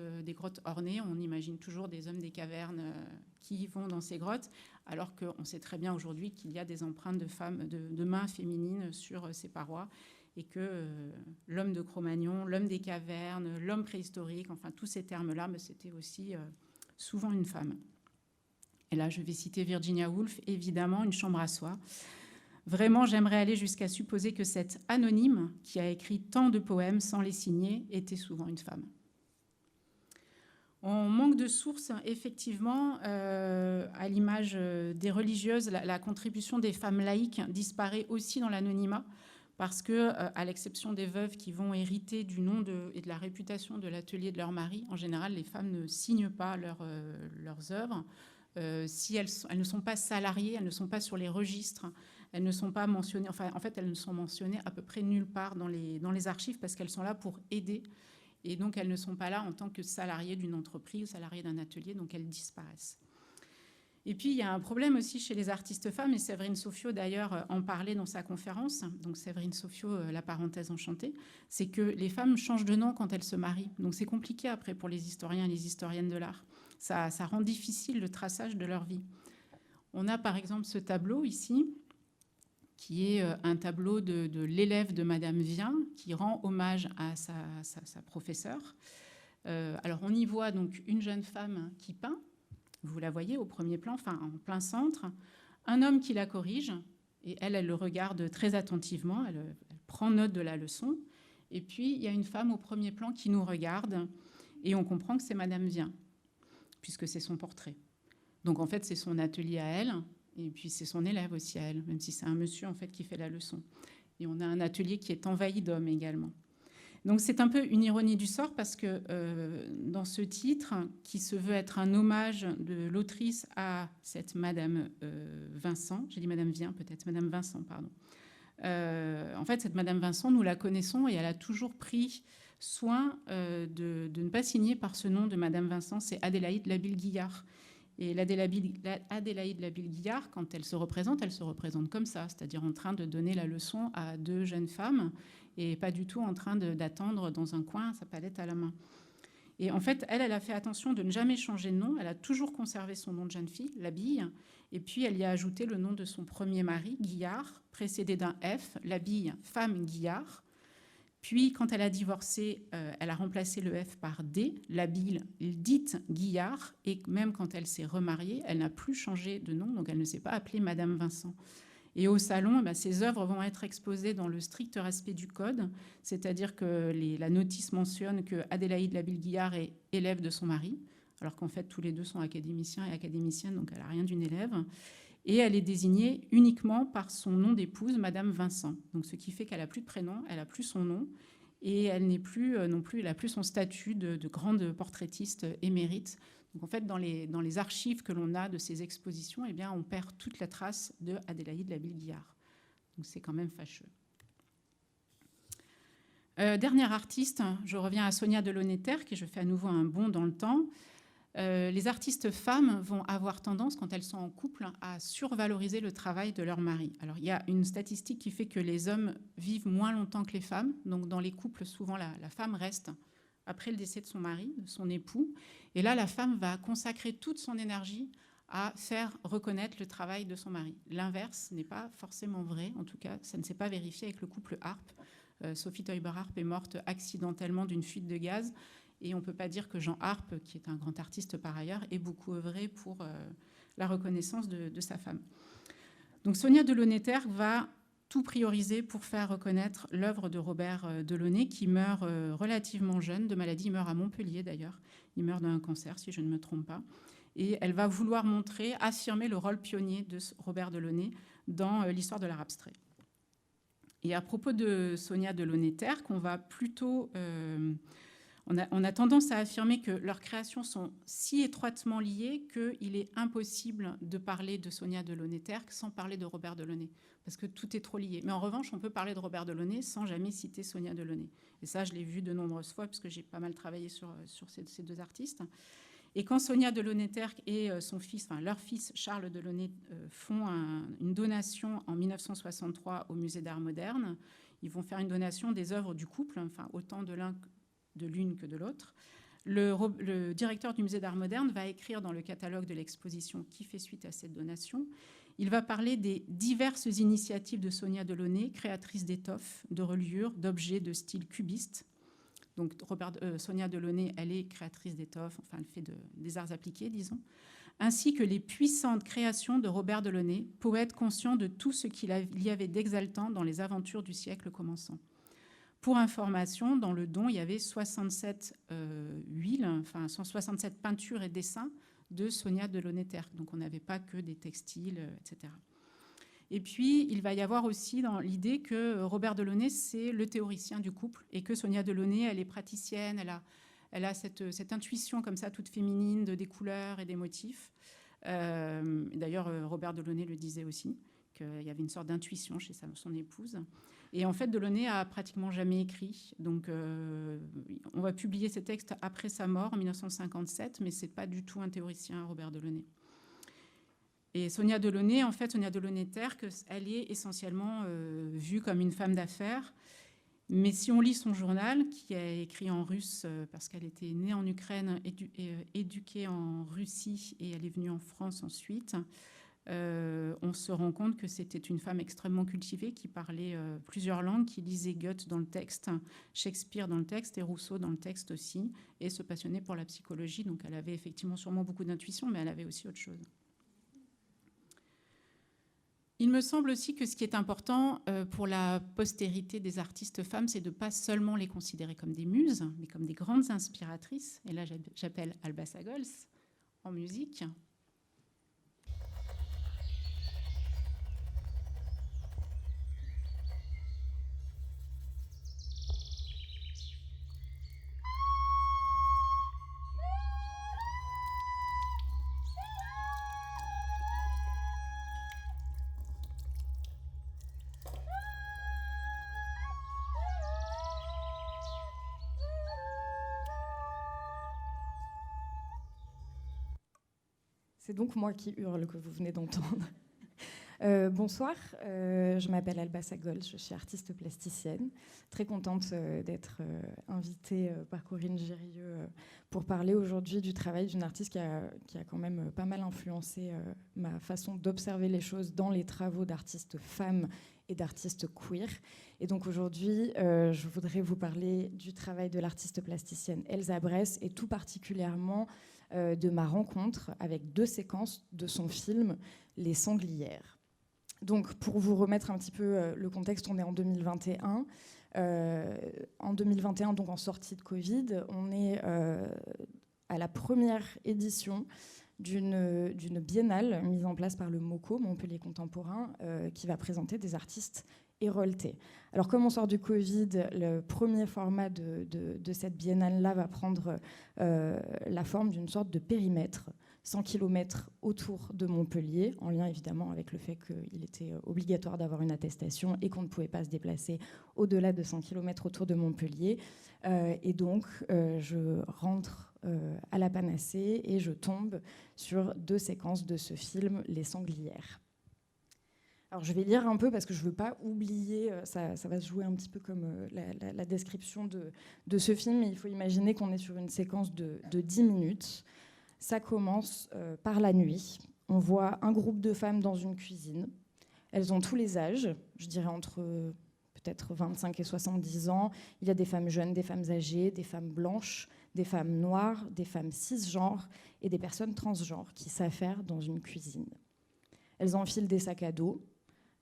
Speaker 2: ornées, on imagine toujours des hommes des cavernes qui vont dans ces grottes, alors qu'on sait très bien aujourd'hui qu'il y a des empreintes de femmes, de mains féminines sur ces parois, et que l'homme de Cro-Magnon, l'homme des cavernes, l'homme préhistorique, enfin tous ces termes-là, mais c'était aussi souvent une femme. Et là, je vais citer Virginia Woolf, évidemment, Une chambre à soi. Vraiment, j'aimerais aller jusqu'à supposer que cette anonyme, qui a écrit tant de poèmes sans les signer, était souvent une femme. On manque de sources, effectivement, à l'image des religieuses, la contribution des femmes laïques disparaît aussi dans l'anonymat, parce que, à l'exception des veuves qui vont hériter du nom et de la réputation de l'atelier de leur mari, en général, les femmes ne signent pas leurs œuvres. Si elles ne sont pas salariées, elles ne sont pas sur les registres, elles ne sont pas mentionnées, enfin, en fait, elles ne sont mentionnées à peu près nulle part dans les archives parce qu'elles sont là pour aider. Et donc, elles ne sont pas là en tant que salariées d'une entreprise, salariées d'un atelier, donc elles disparaissent. Et puis, il y a un problème aussi chez les artistes femmes, et Séverine Sauffiot, d'ailleurs, en parlait dans sa conférence. Donc, Séverine Sauffiot, la parenthèse enchantée, c'est que les femmes changent de nom quand elles se marient. Donc, c'est compliqué après pour les historiens et les historiennes de l'art. Ça rend difficile le traçage de leur vie. On a, par exemple, ce tableau ici, qui est un tableau de l'élève de Madame Vien, qui rend hommage à sa professeure. Alors, on y voit donc une jeune femme qui peint. Vous la voyez au premier plan, enfin en plein centre. Un homme qui la corrige, et elle le regarde très attentivement, elle prend note de la leçon. Et puis, il y a une femme au premier plan qui nous regarde, et on comprend que c'est Madame Vien, puisque c'est son portrait. Donc, en fait, c'est son atelier à elle, et puis c'est son élève aussi à elle, même si c'est un monsieur, en fait, qui fait la leçon. Et on a un atelier qui est envahi d'hommes également. Donc c'est un peu une ironie du sort parce que dans ce titre, qui se veut être un hommage de l'autrice à cette Madame Vincent, j'ai dit Madame Vien peut-être, Madame Vincent, pardon. En fait, cette Madame Vincent, nous la connaissons et elle a toujours pris soin de ne pas signer par ce nom de Madame Vincent, c'est Adélaïde Labille-Guillard. Et Adélaïde Labille-Guillard, quand elle se représente comme ça, c'est-à-dire en train de donner la leçon à deux jeunes femmes et pas du tout en train d'attendre dans un coin sa palette à la main. Et en fait, elle a fait attention de ne jamais changer de nom. Elle a toujours conservé son nom de jeune fille, Labille, et puis elle y a ajouté le nom de son premier mari, Guillard, précédé d'un F, Labille, femme Guillard. Puis, quand elle a divorcé, elle a remplacé le F par D, Labille, dite Guillard, et même quand elle s'est remariée, elle n'a plus changé de nom, donc elle ne s'est pas appelée Madame Vincent. Et au salon, ces œuvres vont être exposées dans le strict respect du code, c'est-à-dire que la notice mentionne que Adélaïde Labille-Guillard est élève de son mari, alors qu'en fait, tous les deux sont académiciens et académiciennes, donc elle n'a rien d'une élève. Et elle est désignée uniquement par son nom d'épouse, Madame Vincent. Donc, ce qui fait qu'elle n'a plus de prénom, elle n'a plus son nom, et elle n'est plus non plus, elle n'a plus son statut de grande portraitiste émérite. Donc, en fait, dans les archives que l'on a de ces expositions, eh bien, on perd toute la trace de Adélaïde Labille-Guillard. Donc, c'est quand même fâcheux. Dernière artiste, je reviens à Sonia Delauneterre, et je fais à nouveau un bond dans le temps. Les artistes femmes vont avoir tendance, quand elles sont en couple, à survaloriser le travail de leur mari. Alors, il y a une statistique qui fait que les hommes vivent moins longtemps que les femmes. Donc, dans les couples, souvent, la femme reste après le décès de son mari, de son époux. Et là, la femme va consacrer toute son énergie à faire reconnaître le travail de son mari. L'inverse n'est pas forcément vrai. En tout cas, ça ne s'est pas vérifié avec le couple Harpe. Sophie Teuber-Harpe est morte accidentellement d'une fuite de gaz. Et on ne peut pas dire que Jean Harpe, qui est un grand artiste par ailleurs, ait beaucoup œuvré pour la reconnaissance de sa femme. Donc Sonia Delauneterre va tout prioriser pour faire reconnaître l'œuvre de Robert Delaunay, qui meurt relativement jeune de maladie. Il meurt à Montpellier d'ailleurs. Il meurt d'un cancer, si je ne me trompe pas. Et elle va vouloir affirmer le rôle pionnier de Robert Delaunay dans l'histoire de l'art abstrait. Et à propos de Sonia Delauneterre, qu'on va plutôt... On a tendance à affirmer que leurs créations sont si étroitement liées qu'il est impossible de parler de Sonia Delauneterre sans parler de Robert Delaunay, parce que tout est trop lié. Mais en revanche, on peut parler de Robert Delaunay sans jamais citer Sonia Delaunay. Et ça, je l'ai vu de nombreuses fois, parce que j'ai pas mal travaillé sur ces deux artistes. Et quand Sonia Delauneterre et son fils, enfin leur fils Charles Delaunay, font une donation en 1963 au Musée d'Art moderne, ils vont faire une donation des œuvres du couple, enfin autant de l'une que de l'autre. Le directeur du Musée d'Art moderne va écrire dans le catalogue de l'exposition qui fait suite à cette donation, il va parler des diverses initiatives de Sonia Delaunay, créatrice d'étoffes, de reliures, d'objets de style cubiste. Donc Sonia Delaunay, elle est créatrice d'étoffes, enfin elle fait des arts appliqués, disons, ainsi que les puissantes créations de Robert Delaunay, poète conscient de tout ce qu'il y avait d'exaltant dans les aventures du siècle commençant. Pour information, dans le don, il y avait 67 huiles, enfin 167 peintures et dessins de Sonia Delauneterre. Donc on n'avait pas que des textiles, etc. Et puis, il va y avoir aussi dans l'idée que Robert Delaunay, c'est le théoricien du couple et que Sonia Delaunay, elle est praticienne, elle a cette intuition comme ça, toute féminine, des couleurs et des motifs. D'ailleurs, Robert Delaunay le disait aussi, qu'il y avait une sorte d'intuition chez son épouse. Et en fait, Delaunay a pratiquement jamais écrit. Donc, on va publier ces textes après sa mort, en 1957, mais c'est pas du tout un théoricien, Robert Delaunay. Et Sonia Delaunay, en fait, Sonia Delaunay-Terre, elle est essentiellement vue comme une femme d'affaires. Mais si on lit son journal, qui est écrit en russe, parce qu'elle était née en Ukraine, éduquée en Russie, et elle est venue en France ensuite, on se rend compte que c'était une femme extrêmement cultivée, qui parlait plusieurs langues, qui lisait Goethe dans le texte, Shakespeare dans le texte, et Rousseau dans le texte aussi, et se passionnait pour la psychologie. Donc elle avait effectivement sûrement beaucoup d'intuition, mais elle avait aussi autre chose. Il me semble aussi que ce qui est important pour la postérité des artistes femmes, c'est de ne pas seulement les considérer comme des muses, mais comme des grandes inspiratrices. Et là, j'appelle Alba Sagols en musique.
Speaker 5: C'est donc moi qui hurle que vous venez d'entendre. Bonsoir, je m'appelle Alba Sagols, je suis artiste plasticienne. Très contente d'être invitée par Corinne Gérieux pour parler aujourd'hui du travail d'une artiste qui a quand même pas mal influencé ma façon d'observer les choses dans les travaux d'artistes femmes et d'artistes queer. Et donc aujourd'hui, je voudrais vous parler du travail de l'artiste plasticienne Elsa Bress et tout particulièrement de ma rencontre avec 2 séquences de son film Les Sanglières. Donc, pour vous remettre un petit peu le contexte, on est en 2021. En 2021, donc en sortie de Covid, on est à la première édition d'une biennale mise en place par le MoCo, Montpellier Contemporain, qui va présenter des artistes héroltés. Alors, comme on sort du Covid, le premier format de cette biennale-là va prendre la forme d'une sorte de périmètre, 100 km autour de Montpellier, en lien évidemment avec le fait qu'il était obligatoire d'avoir une attestation et qu'on ne pouvait pas se déplacer au-delà de 100 km autour de Montpellier. Et donc, je rentre à la Panacée et je tombe sur 2 séquences de ce film, Les Sanglières. Alors, je vais lire un peu parce que je ne veux pas oublier, ça va se jouer un petit peu comme la description de ce film, mais il faut imaginer qu'on est sur une séquence de 10 minutes. Ça commence par la nuit. On voit un groupe de femmes dans une cuisine. Elles ont tous les âges, je dirais entre peut-être 25 et 70 ans. Il y a des femmes jeunes, des femmes âgées, des femmes blanches, des femmes noires, des femmes cisgenres et des personnes transgenres qui s'affairent dans une cuisine. Elles enfilent des sacs à dos.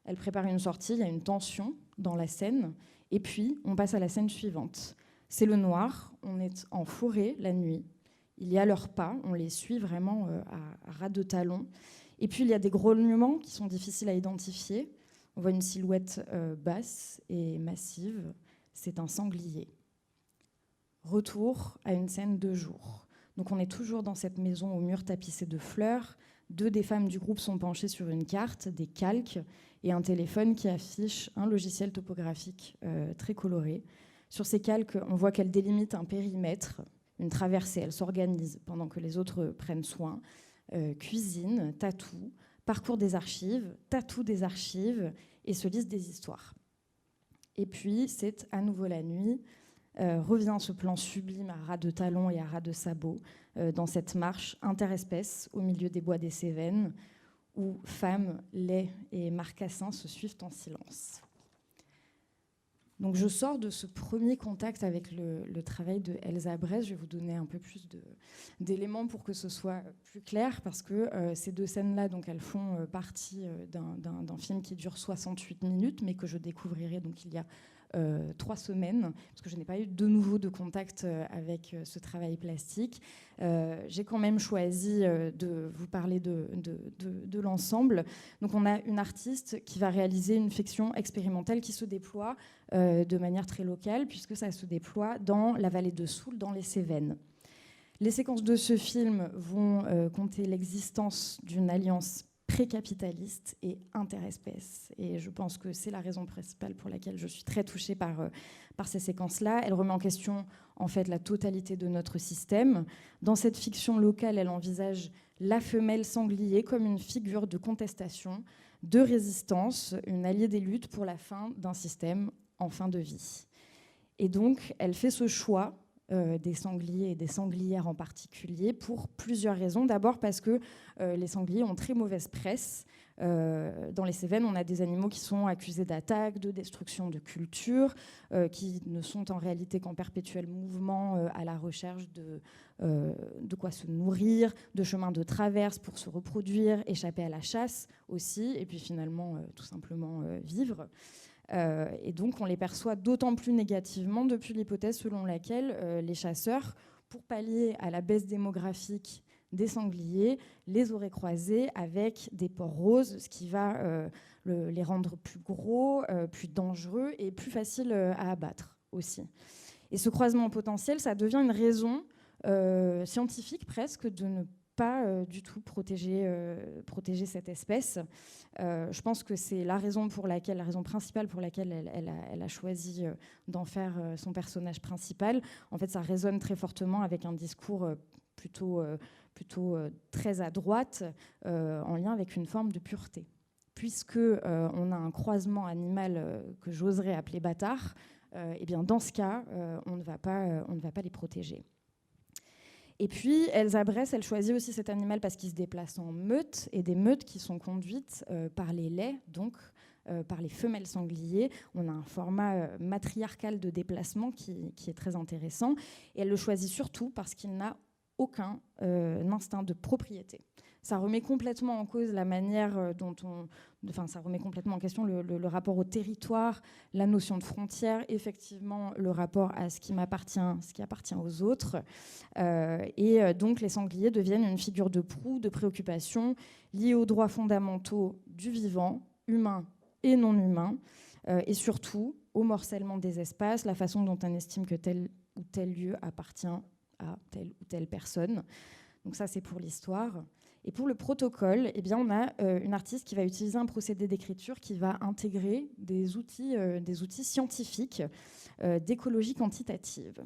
Speaker 5: Elles préparent une sortie, il y a une tension dans la scène. Et puis, on passe à la scène suivante. C'est le noir, on est en forêt la nuit. Il y a leurs pas, on les suit vraiment à ras de talons. Et puis, il y a des grognements qui sont difficiles à identifier. On voit une silhouette basse et massive. C'est un sanglier. Retour à une scène de jour. Donc, on est toujours dans cette maison aux murs tapissés de fleurs. 2 des femmes du groupe sont penchées sur une carte, des calques et un téléphone qui affiche un logiciel topographique très coloré. Sur ces calques, on voit qu'elles délimitent un périmètre, une traversée. Elles s'organisent pendant que les autres prennent soin. Cuisine, tatou, parcours des archives, tatou des archives et se lisent des histoires. Et puis, c'est à nouveau la nuit. Revient ce plan sublime à ras de talons et à ras de sabots dans cette marche interespèce au milieu des bois des Cévennes où femmes, laits et marcassins se suivent en silence. Donc je sors de ce premier contact avec le travail de Elsa Bress. Je vais vous donner un peu plus d'éléments pour que ce soit plus clair, parce que ces 2 scènes-là, donc, elles font partie d'un film qui dure 68 minutes, mais que je découvrirai donc, il y a 3 semaines, parce que je n'ai pas eu de nouveau de contact avec ce travail plastique. J'ai quand même choisi de vous parler de l'ensemble. Donc on a une artiste qui va réaliser une fiction expérimentale qui se déploie de manière très locale, puisque ça se déploie dans la vallée de Soule, dans les Cévennes. Les séquences de ce film vont compter l'existence d'une alliance précapitaliste et interespèce. Et je pense que c'est la raison principale pour laquelle je suis très touchée par ces séquences-là. Elle remet en question, en fait, la totalité de notre système. Dans cette fiction locale, elle envisage la femelle sanglier comme une figure de contestation, de résistance, une alliée des luttes pour la fin d'un système en fin de vie. Et donc, elle fait ce choix des sangliers et des sanglières en particulier pour plusieurs raisons. D'abord parce que les sangliers ont très mauvaise presse. Dans les Cévennes, on a des animaux qui sont accusés d'attaque, de destruction de culture, qui ne sont en réalité qu'en perpétuel mouvement à la recherche de quoi se nourrir, de chemins de traverse pour se reproduire, échapper à la chasse aussi, et puis finalement tout simplement vivre. Et donc on les perçoit d'autant plus négativement depuis l'hypothèse selon laquelle les chasseurs, pour pallier à la baisse démographique des sangliers, les auraient croisés avec des porcs roses, ce qui va les rendre plus gros, plus dangereux et plus faciles à abattre aussi. Et ce croisement potentiel, ça devient une raison scientifique presque de ne pas du tout protéger cette espèce. Je pense que c'est la raison principale pour laquelle elle a choisi d'en faire son personnage principal. En fait, ça résonne très fortement avec un discours plutôt très à droite, en lien avec une forme de pureté. Puisque on a un croisement animal que j'oserais appeler bâtard, et bien dans ce cas, on ne va pas les protéger. Et puis, Elsa Bress, elle choisit aussi cet animal parce qu'il se déplace en meute, et des meutes qui sont conduites par les laits, donc par les femelles sangliers. On a un format matriarcal de déplacement qui est très intéressant. Et elle le choisit surtout parce qu'il n'a aucun instinct de propriété. Ça remet complètement en cause la manière ça remet complètement en question le rapport au territoire, la notion de frontière, effectivement le rapport à ce qui m'appartient, ce qui appartient aux autres. Et donc les sangliers deviennent une figure de proue, de préoccupation liée aux droits fondamentaux du vivant, humain et non humain, et surtout au morcellement des espaces, la façon dont on estime que tel ou tel lieu appartient à telle ou telle personne. Donc ça, c'est pour l'histoire. Et pour le protocole, eh bien, on a une artiste qui va utiliser un procédé d'écriture qui va intégrer des outils scientifiques d'écologie quantitative.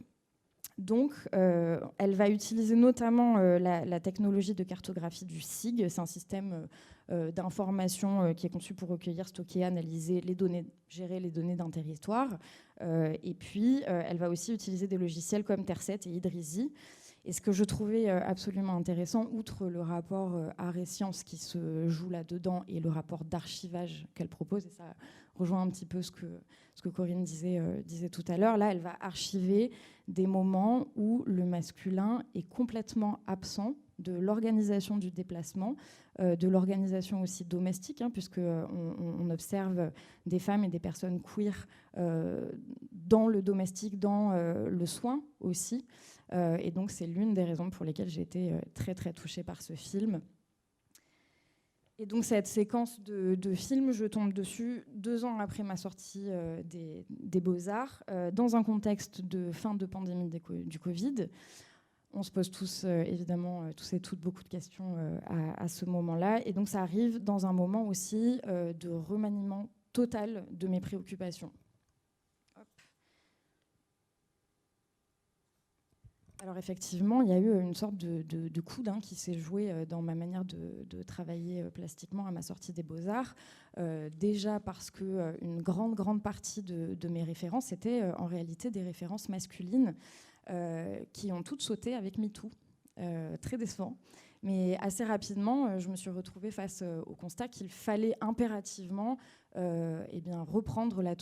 Speaker 5: Donc, elle va utiliser notamment la technologie de cartographie du SIG. C'est un système d'information qui est conçu pour recueillir, stocker, analyser les données, gérer les données d'un territoire. Et puis, elle va aussi utiliser des logiciels comme Terset et Idrizi. Et ce que je trouvais absolument intéressant, outre le rapport art et sciences qui se joue là-dedans et le rapport d'archivage qu'elle propose, et ça rejoint un petit peu ce que Corinne disait tout à l'heure, là, elle va archiver des moments où le masculin est complètement absent de l'organisation du déplacement, de l'organisation aussi domestique, puisqu'on observe des femmes et des personnes queer dans le domestique, dans le soin aussi. Et donc, c'est l'une des raisons pour lesquelles j'ai été très, très touchée par ce film. Et donc, cette séquence de film, je tombe dessus 2 ans après ma sortie des Beaux-Arts, dans un contexte de fin de pandémie du Covid. On se pose tous, évidemment, tous et toutes, beaucoup de questions à ce moment-là. Et donc, ça arrive dans un moment aussi de remaniement total de mes préoccupations. Alors effectivement, il y a eu une sorte de coup d'un qui s'est joué dans ma manière de travailler plastiquement à ma sortie des Beaux-Arts. Déjà parce qu'une grande partie de mes références étaient en réalité des références masculines qui ont toutes sauté avec MeToo. Très décevant. Mais assez rapidement, je me suis retrouvée face au constat qu'il fallait impérativement reprendre la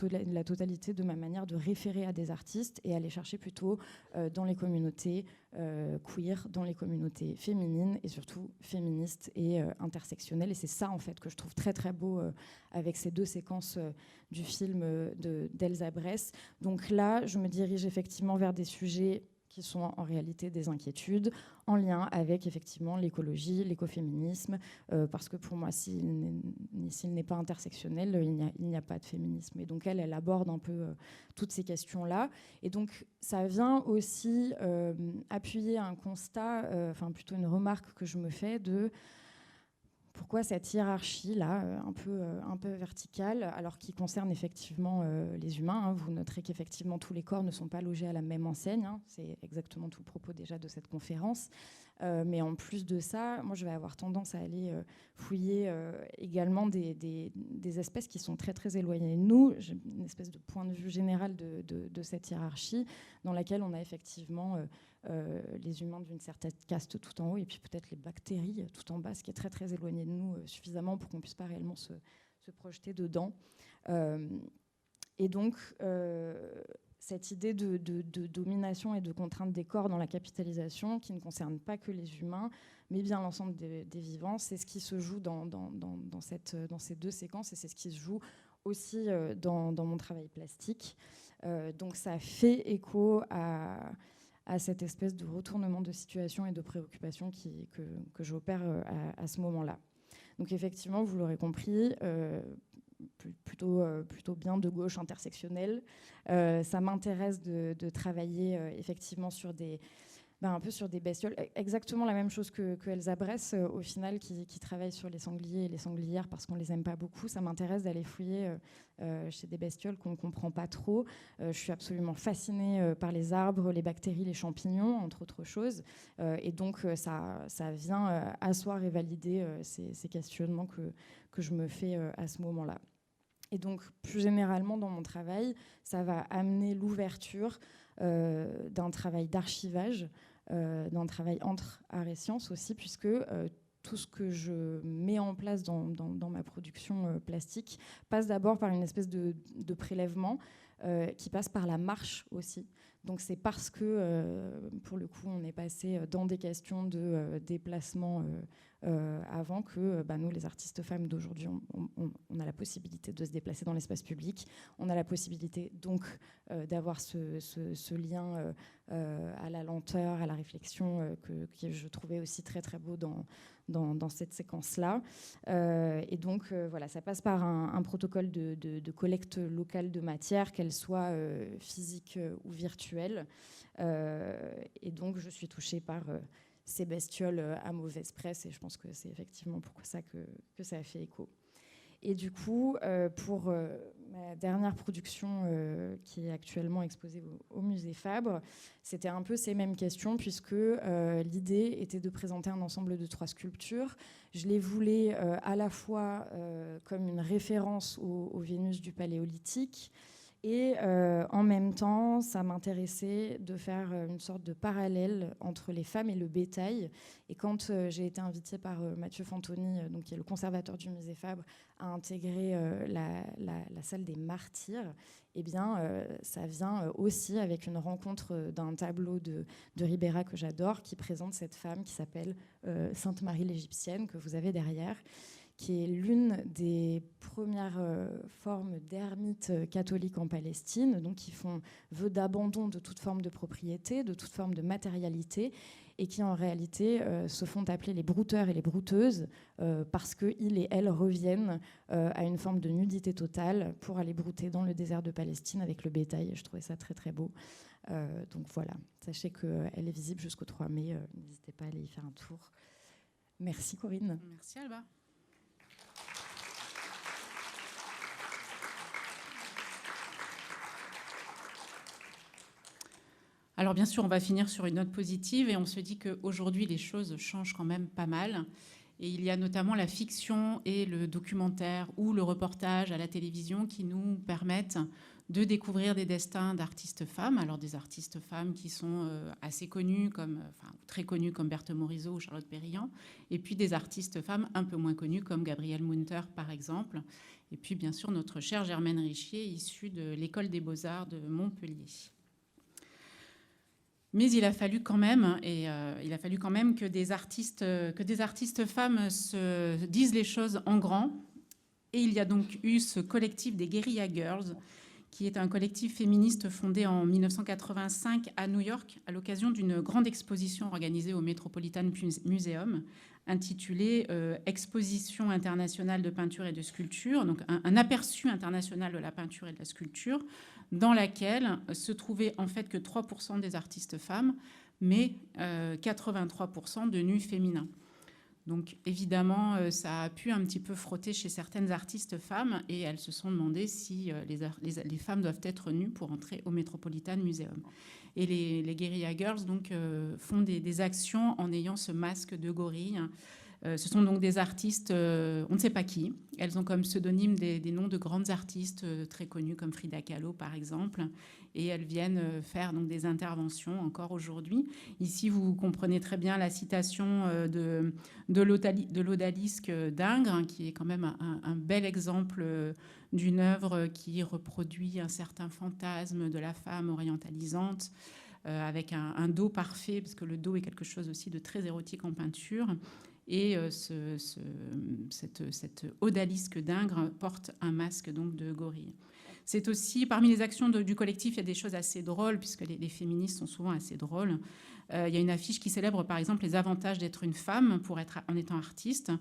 Speaker 5: totalité de ma manière de référer à des artistes et aller chercher plutôt dans les communautés queer, dans les communautés féminines et surtout féministes et intersectionnelles. Et c'est ça, en fait, que je trouve très, très beau avec ces 2 séquences du film d'Elsa Bress. Donc là, je me dirige effectivement vers des sujets qui sont en réalité des inquiétudes en lien avec effectivement l'écologie, l'écoféminisme, parce que pour moi, s'il n'est pas intersectionnel, il n'y a pas de féminisme. Et donc elle aborde un peu toutes ces questions-là. Et donc ça vient aussi appuyer un constat, plutôt une remarque que je me fais de Pourquoi cette hiérarchie-là, un peu verticale, alors qui concerne effectivement les humains, hein. Vous noterez qu'effectivement tous les corps ne sont pas logés à la même enseigne, hein. C'est exactement tout le propos déjà de cette conférence. Mais en plus de ça, moi je vais avoir tendance à aller fouiller également des espèces qui sont très très éloignées de nous. J'ai une espèce de point de vue général de cette hiérarchie dans laquelle on a effectivement les humains d'une certaine caste tout en haut et puis peut-être les bactéries tout en bas, ce qui est très très éloigné de nous suffisamment pour qu'on ne puisse pas réellement se projeter dedans. Et donc cette idée de domination et de contrainte des corps dans la capitalisation, qui ne concerne pas que les humains, mais bien l'ensemble des vivants, c'est ce qui se joue dans ces deux séquences, et c'est ce qui se joue aussi dans mon travail plastique. Donc ça fait écho à cette espèce de retournement de situation et de préoccupation que j'opère à ce moment-là. Donc effectivement, vous l'aurez compris, plutôt bien de gauche intersectionnelle. Ça m'intéresse de travailler effectivement sur un peu sur des bestioles, exactement la même chose que Elsa Bress, au final, qui travaille sur les sangliers et les sanglières parce qu'on les aime pas beaucoup. Ça m'intéresse d'aller fouiller chez des bestioles qu'on ne comprend pas trop. Je suis absolument fascinée par les arbres, les bactéries, les champignons, entre autres choses. Et donc, ça vient asseoir et valider ces questionnements que je me fais à ce moment-là. Et donc, plus généralement, dans mon travail, ça va amener l'ouverture d'un travail d'archivage, d'un travail entre art et sciences aussi, puisque tout ce que je mets en place dans ma production plastique passe d'abord par une espèce de prélèvement qui passe par la marche aussi. Donc c'est parce que, pour le coup, on est passé dans des questions de déplacement avant que nous, les artistes femmes d'aujourd'hui, on a la possibilité de se déplacer dans l'espace public. On a la possibilité donc d'avoir ce lien à la lenteur, à la réflexion que je trouvais aussi très très beau dans cette séquence-là. Et donc, voilà, ça passe par un protocole de collecte locale de matière, qu'elle soit physique ou virtuelle. Et donc, je suis touchée par ces bestioles à mauvaise presse, et je pense que c'est effectivement pour ça que ça a fait écho. Et du coup, pour ma dernière production qui est actuellement exposée au musée Fabre, c'était un peu ces mêmes questions, puisque l'idée était de présenter un ensemble de 3 sculptures. Je les voulais à la fois comme une référence aux Vénus du Paléolithique, et en même temps, ça m'intéressait de faire une sorte de parallèle entre les femmes et le bétail. Et quand j'ai été invitée par Mathieu Fantoni, donc, qui est le conservateur du musée Fabre, à intégrer la salle des martyrs, eh bien, ça vient aussi avec une rencontre d'un tableau de Ribera que j'adore, qui présente cette femme qui s'appelle Sainte Marie l'Égyptienne, que vous avez derrière, qui est l'une des premières formes d'ermites catholiques en Palestine, donc qui font vœu d'abandon de toute forme de propriété, de toute forme de matérialité, et qui en réalité se font appeler les brouteurs et les brouteuses parce qu'ils et elles reviennent à une forme de nudité totale pour aller brouter dans le désert de Palestine avec le bétail. Je trouvais ça très très beau. Donc voilà, sachez qu'elle est visible jusqu'au 3 mai. N'hésitez pas à aller y faire un tour. Merci Corinne.
Speaker 2: Merci Alba. Alors bien sûr, on va finir sur une note positive, et on se dit qu'aujourd'hui, les choses changent quand même pas mal. Et il y a notamment la fiction et le documentaire ou le reportage à la télévision qui nous permettent de découvrir des destins d'artistes femmes. Alors des artistes femmes qui sont assez connues, très connues comme Berthe Morisot ou Charlotte Périllan, et puis des artistes femmes un peu moins connues comme Gabrielle Munter par exemple. Et puis bien sûr notre chère Germaine Richier, issue de l'École des Beaux-Arts de Montpellier. Mais il a fallu quand même, que des artistes femmes se disent les choses en grand. Et il y a donc eu ce collectif des Guerrilla Girls, qui est un collectif féministe fondé en 1985 à New York, à l'occasion d'une grande exposition organisée au Metropolitan Museum, intitulée Exposition internationale de peinture et de sculpture, donc un aperçu international de la peinture et de la sculpture, dans laquelle se trouvaient en fait que 3% des artistes femmes, mais 83% de nus féminins. Donc évidemment, ça a pu un petit peu frotter chez certaines artistes femmes et elles se sont demandé si les femmes doivent être nues pour entrer au Metropolitan Museum. Et les Guerrilla Girls donc, font des actions en ayant ce masque de gorille. Ce sont donc des artistes, on ne sait pas qui. Elles ont comme pseudonyme des noms de grandes artistes très connues comme Frida Kahlo par exemple. Et elles viennent faire donc des interventions encore aujourd'hui. Ici, vous comprenez très bien la citation de l'odalisque d'Ingres, qui est quand même un bel exemple d'une œuvre qui reproduit un certain fantasme de la femme orientalisante, avec un dos parfait, parce que le dos est quelque chose aussi de très érotique en peinture. Et cette odalisque d'Ingres porte un masque donc de gorille. C'est aussi, parmi les actions du collectif, il y a des choses assez drôles, puisque les féministes sont souvent assez drôles. Il y a une affiche qui célèbre, par exemple, les avantages d'être une femme en étant artiste.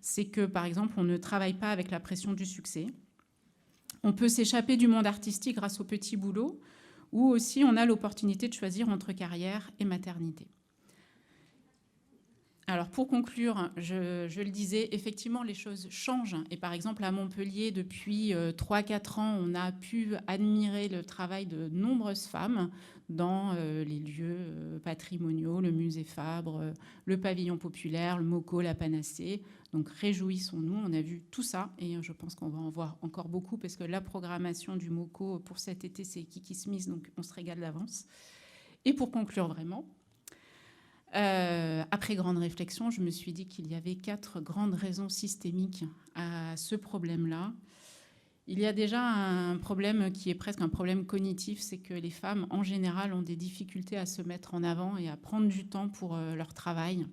Speaker 2: C'est que, par exemple, on ne travaille pas avec la pression du succès. On peut s'échapper du monde artistique grâce au petit boulot, ou aussi on a l'opportunité de choisir entre carrière et maternité. Alors pour conclure, je le disais, effectivement les choses changent. Et par exemple à Montpellier, depuis 3-4 ans, on a pu admirer le travail de nombreuses femmes dans les lieux patrimoniaux, le musée Fabre, le pavillon populaire, le MoCo, la Panacée. Donc réjouissons-nous, on a vu tout ça et je pense qu'on va en voir encore beaucoup parce que la programmation du MoCo pour cet été, c'est Kiki Smith, donc on se régale d'avance. Et pour conclure vraiment, après grande réflexion, je me suis dit qu'il y avait 4 grandes raisons systémiques à ce problème-là. Il y a déjà un problème qui est presque un problème cognitif, c'est que les femmes, en général, ont des difficultés à se mettre en avant et à prendre du temps pour leur travail,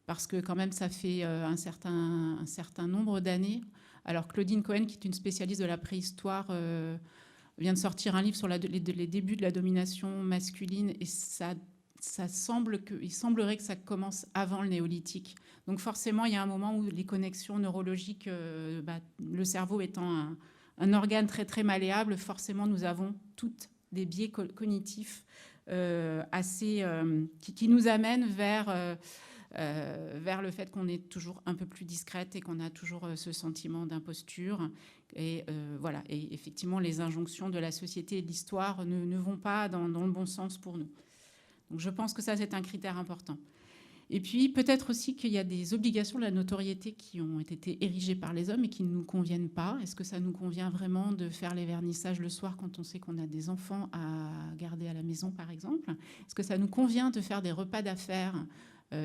Speaker 2: parce que quand même, ça fait un certain nombre d'années. Alors Claudine Cohen, qui est une spécialiste de la préhistoire, vient de sortir un livre sur les débuts de la domination masculine, et il semblerait que ça commence avant le néolithique. Donc forcément, il y a un moment où les connexions neurologiques, le cerveau étant un organe très, très malléable, forcément, nous avons toutes des biais cognitifs qui nous amènent vers le fait qu'on est toujours un peu plus discrète et qu'on a toujours ce sentiment d'imposture. Et voilà. Et effectivement, les injonctions de la société et de l'histoire ne vont pas dans le bon sens pour nous. Donc je pense que ça, c'est un critère important. Et puis peut-être aussi qu'il y a des obligations de la notoriété qui ont été érigées par les hommes et qui ne nous conviennent pas. Est-ce que ça nous convient vraiment de faire les vernissages le soir quand on sait qu'on a des enfants à garder à la maison, par exemple? Est-ce que ça nous convient de faire des repas d'affaires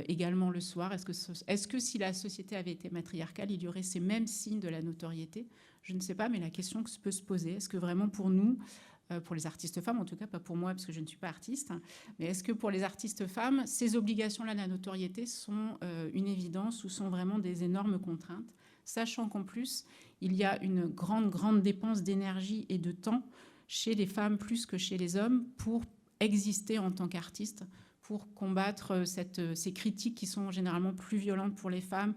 Speaker 2: également le soir? Est-ce que si la société avait été matriarcale, il y aurait ces mêmes signes de la notoriété? Je ne sais pas, mais la question que peut se poser, est-ce que vraiment pour nous, pour les artistes femmes, en tout cas pas pour moi parce que je ne suis pas artiste, mais est-ce que pour les artistes femmes, ces obligations-là de la notoriété sont une évidence ou sont vraiment des énormes contraintes, sachant qu'en plus, il y a une grande dépense d'énergie et de temps chez les femmes plus que chez les hommes pour exister en tant qu'artiste, pour combattre ces critiques qui sont généralement plus violentes pour les femmes,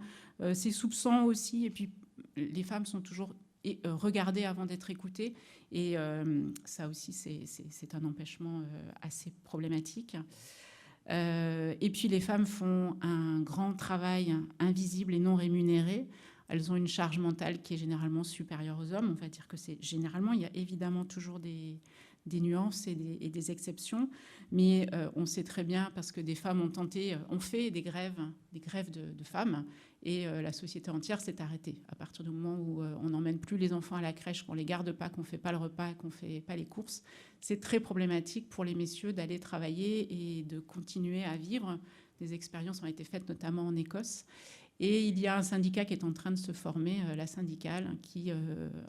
Speaker 2: ces soupçons aussi, et puis les femmes sont toujours regarder avant d'être écouté. Et ça aussi, c'est un empêchement assez problématique. Et puis, les femmes font un grand travail invisible et non rémunéré. Elles ont une charge mentale qui est généralement supérieure aux hommes. On va dire que c'est généralement, il y a évidemment toujours des nuances et des exceptions, mais on sait très bien, parce que des femmes ont fait des grèves de femmes, et la société entière s'est arrêtée. À partir du moment où on n'emmène plus les enfants à la crèche, qu'on ne les garde pas, qu'on ne fait pas le repas, qu'on ne fait pas les courses, c'est très problématique pour les messieurs d'aller travailler et de continuer à vivre. Des expériences ont été faites notamment en Écosse. Et il y a un syndicat qui est en train de se former, la syndicale, qui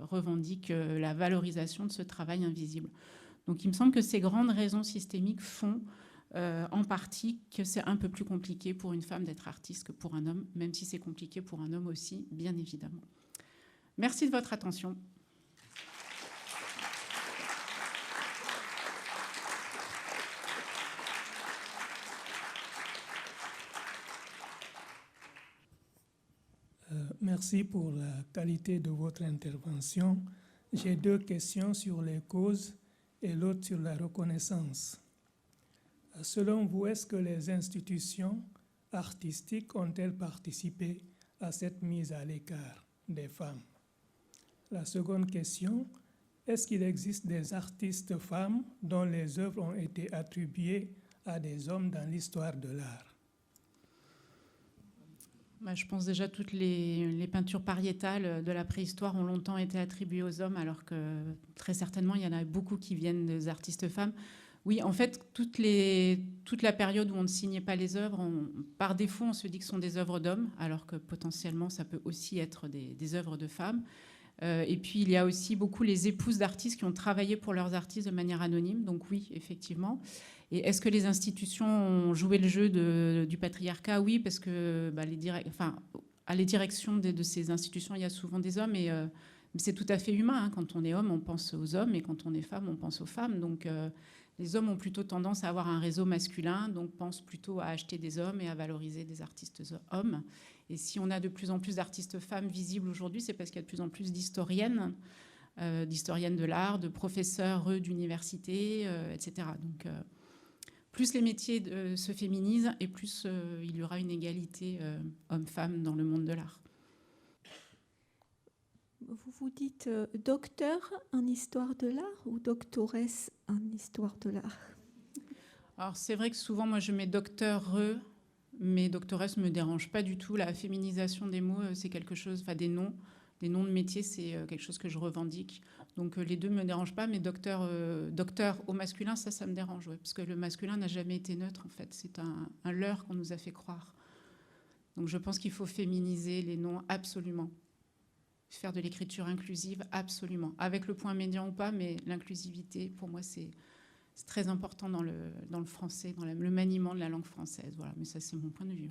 Speaker 2: revendique la valorisation de ce travail invisible. Donc il me semble que ces grandes raisons systémiques font en partie que c'est un peu plus compliqué pour une femme d'être artiste que pour un homme, même si c'est compliqué pour un homme aussi, bien évidemment. Merci de votre attention.
Speaker 6: Merci pour la qualité de votre intervention. J'ai 2 questions sur les causes et l'autre sur la reconnaissance. Selon vous, est-ce que les institutions artistiques ont-elles participé à cette mise à l'écart des femmes? La seconde question, est-ce qu'il existe des artistes femmes dont les œuvres ont été attribuées à des hommes dans l'histoire de l'art?
Speaker 2: Je pense déjà que toutes les peintures pariétales de la préhistoire ont longtemps été attribuées aux hommes, alors que très certainement, il y en a beaucoup qui viennent des artistes femmes. Oui, en fait, toute la période où on ne signait pas les œuvres, par défaut, on se dit que ce sont des œuvres d'hommes, alors que potentiellement, ça peut aussi être des œuvres de femmes. Et puis, il y a aussi beaucoup les épouses d'artistes qui ont travaillé pour leurs artistes de manière anonyme. Donc oui, effectivement. Et est-ce que les institutions ont joué le jeu du patriarcat? Oui, parce que à les directions de ces institutions, il y a souvent des hommes. Et c'est tout à fait humain. Hein. Quand on est homme, on pense aux hommes. Et quand on est femme, on pense aux femmes. Donc les hommes ont plutôt tendance à avoir un réseau masculin, donc pensent plutôt à acheter des hommes et à valoriser des artistes hommes. Et si on a de plus en plus d'artistes femmes visibles aujourd'hui, c'est parce qu'il y a de plus en plus d'historiennes de l'art, de professeurs d'université, etc. Donc, plus les métiers se féminisent et plus il y aura une égalité homme-femme dans le monde de l'art.
Speaker 7: Vous vous dites docteur en histoire de l'art ou doctoresse en histoire de l'art?
Speaker 2: Alors, c'est vrai que souvent, moi, je mets docteur, mais doctoresse ne me dérange pas du tout. La féminisation des mots, c'est quelque chose, des noms de métiers, c'est quelque chose que je revendique. Donc les deux ne me dérangent pas, mais docteur au masculin, ça me dérange, ouais, parce que le masculin n'a jamais été neutre, en fait. C'est un leurre qu'on nous a fait croire. Donc je pense qu'il faut féminiser les noms absolument. Faire de l'écriture inclusive absolument. Avec le point médian ou pas, mais l'inclusivité, pour moi, c'est très important dans le français, dans le maniement de la langue française. Voilà, mais ça, c'est mon point de vue.